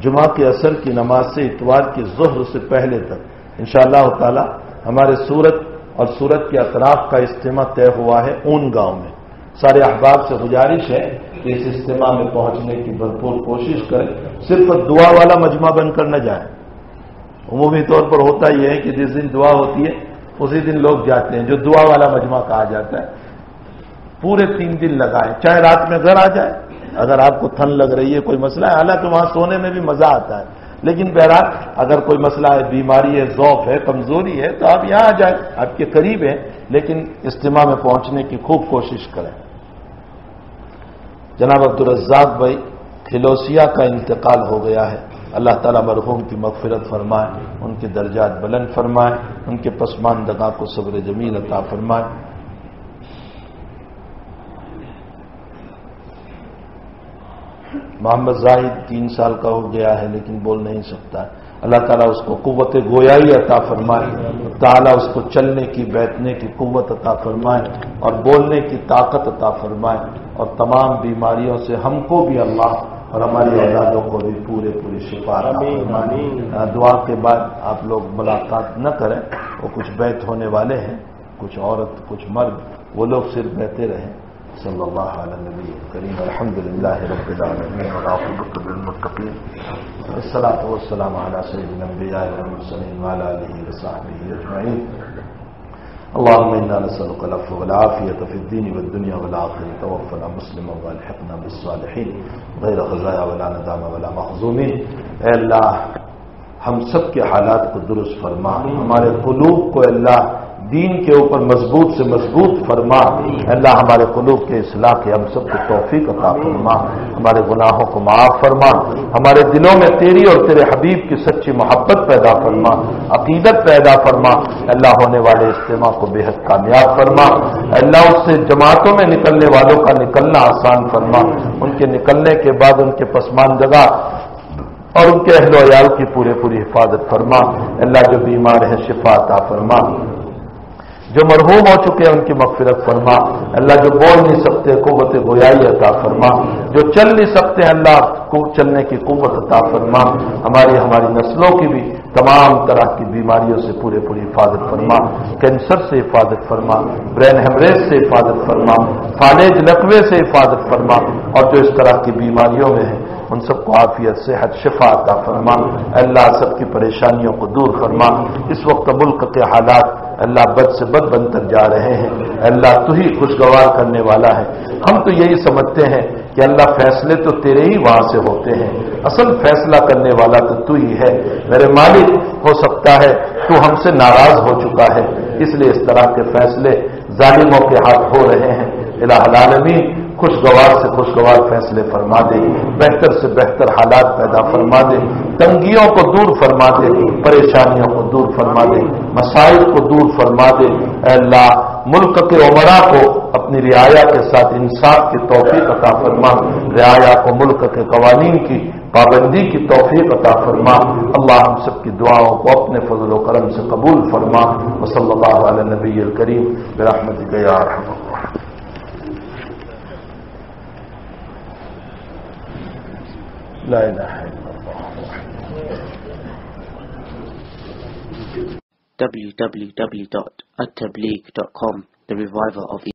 جمعہ کے عصر کی نماز سے اتوار کی ظہر سے پہلے تک انشاءاللہ تعالی ہمارے سورت اور سورت کے اطراف کا اجتماع طے ہوا ہے اون گاؤں میں. سارے احباب سے گزارش ہے کہ اس اجتماع میں پہنچنے کی بھرپور کوشش کریں. صرف دعا والا مجمع بن کر نہ جائیں. عمومی طور پر ہوتا یہ ہے کہ جس دن دعا ہوتی ہے اسی دن لوگ جاتے ہیں، جو دعا والا مجمع کہا جاتا ہے. پورے 3 دن لگائیں، چاہے رات میں گھر آ جائے. اگر آپ کو تھن لگ رہی ہے، کوئی مسئلہ ہے، حالانکہ وہاں سونے میں بھی مزہ آتا ہے، لیکن بہرحال اگر کوئی مسئلہ ہے، بیماری ہے، ضعف ہے، کمزوری ہے، تو آپ یہاں آ جائیں، آپ کے قریب ہیں. لیکن اجتماع میں پہنچنے کی خوب کوشش کریں. جناب عبدالرزاق بھائی کھلوسیا کا انتقال ہو گیا ہے. اللہ تعالیٰ مرحوم کی مغفرت فرمائے، ان کے درجات بلند فرمائے، ان کے پسماندگان کو صبر جمیل عطا فرمائے. محمد زاہد 3 سال کا ہو گیا ہے لیکن بول نہیں سکتا. اللہ تعالیٰ اس کو قوت گویائی عطا فرمائے، تعالیٰ اس کو چلنے کی، بیٹھنے کی قوت عطا فرمائے اور بولنے کی طاقت عطا فرمائے. اور تمام بیماریوں سے ہم کو بھی اللہ اور ہماری اولادوں کو بھی پوری شفا عطا فرمائے. دعا کے بعد آپ لوگ ملاقات نہ کریں، وہ کچھ بیت ہونے والے ہیں، کچھ عورت کچھ مرد، وہ لوگ صرف بیٹھے رہیں. صلی اللہ علیہ نبی کریم الحمد للہ رب العالمین والعاقبۃ للمتقین والصلاۃ والسلام علی سید الانبیاء والمرسلین وعلی آلہ وصحبہ اجمعین اللهم انا نسألك العفو والعافية في الدين والدنيا والآخرة توفنا مسلما والحقنا بالصالحين غیر خزایا ولا ندامہ ولا محظومین. اے اللہ ہم سب کے حالات کو درست فرما، ہمارے قلوب کو اللہ دین کے اوپر مضبوط سے مضبوط فرما. اللہ ہمارے قلوب کے اصلاح کے ہم سب کو توفیق عطا فرما، ہمارے گناہوں کو معاف فرما، ہمارے دلوں میں تیری اور تیرے حبیب کی سچی محبت پیدا فرما، عقیدت پیدا فرما. اللہ ہونے والے اجتماع کو بے حد کامیاب فرما. اللہ اس سے جماعتوں میں نکلنے والوں کا نکلنا آسان فرما، ان کے نکلنے کے بعد ان کے پسماندگاہ اور ان کے اہل و عیال کی پوری حفاظت فرما. اللہ جو بیمار ہیں شفا عطا فرما، جو مرحوم ہو چکے ہیں ان کی مغفرت فرما. اللہ جو بول نہیں سکتے قوت گویائی عطا فرما، جو چل نہیں سکتے اللہ کو چلنے کی قوت عطا فرما. ہماری نسلوں کی بھی تمام طرح کی بیماریوں سے پوری حفاظت فرما. کینسر سے حفاظت فرما، برین ہیمریج سے حفاظت فرما، فالج لقوے سے حفاظت فرما، اور جو اس طرح کی بیماریوں میں ہیں ان سب کو عافیت صحت شفا عطا فرما. اللہ سب کی پریشانیوں کو دور فرما. اس وقت ملک کے حالات اللہ بد سے بد بنتر جا رہے ہیں. اللہ تو ہی خوشگوار کرنے والا ہے. ہم تو یہی سمجھتے ہیں کہ اللہ فیصلے تو تیرے ہی وہاں سے ہوتے ہیں، اصل فیصلہ کرنے والا تو ہی ہے. میرے مالک ہو سکتا ہے تو ہم سے ناراض ہو چکا ہے، اس لیے اس طرح کے فیصلے ظالموں کے ہاتھ ہو رہے ہیں. الہ العالمین خوشگوار سے خوشگوار فیصلے فرما دے، بہتر سے بہتر حالات پیدا فرما دے، تنگیوں کو دور فرما دے، پریشانیوں کو دور فرما دے، مسائل کو دور فرما دے. اے اللہ ملک کے عمراء کو اپنی رعایا کے ساتھ انصاف کی توفیق عطا فرما، رعایا کو ملک کے قوانین کی پابندی کی توفیق عطا فرما. اللہ ہم سب کی دعاؤں کو اپنے فضل و کرم سے قبول فرما. وصلی اللہ علی نبی الکریم برحمتک یا ارحم الراحمین. لا الہ الا اللہ. www.attableek.com, the reviver of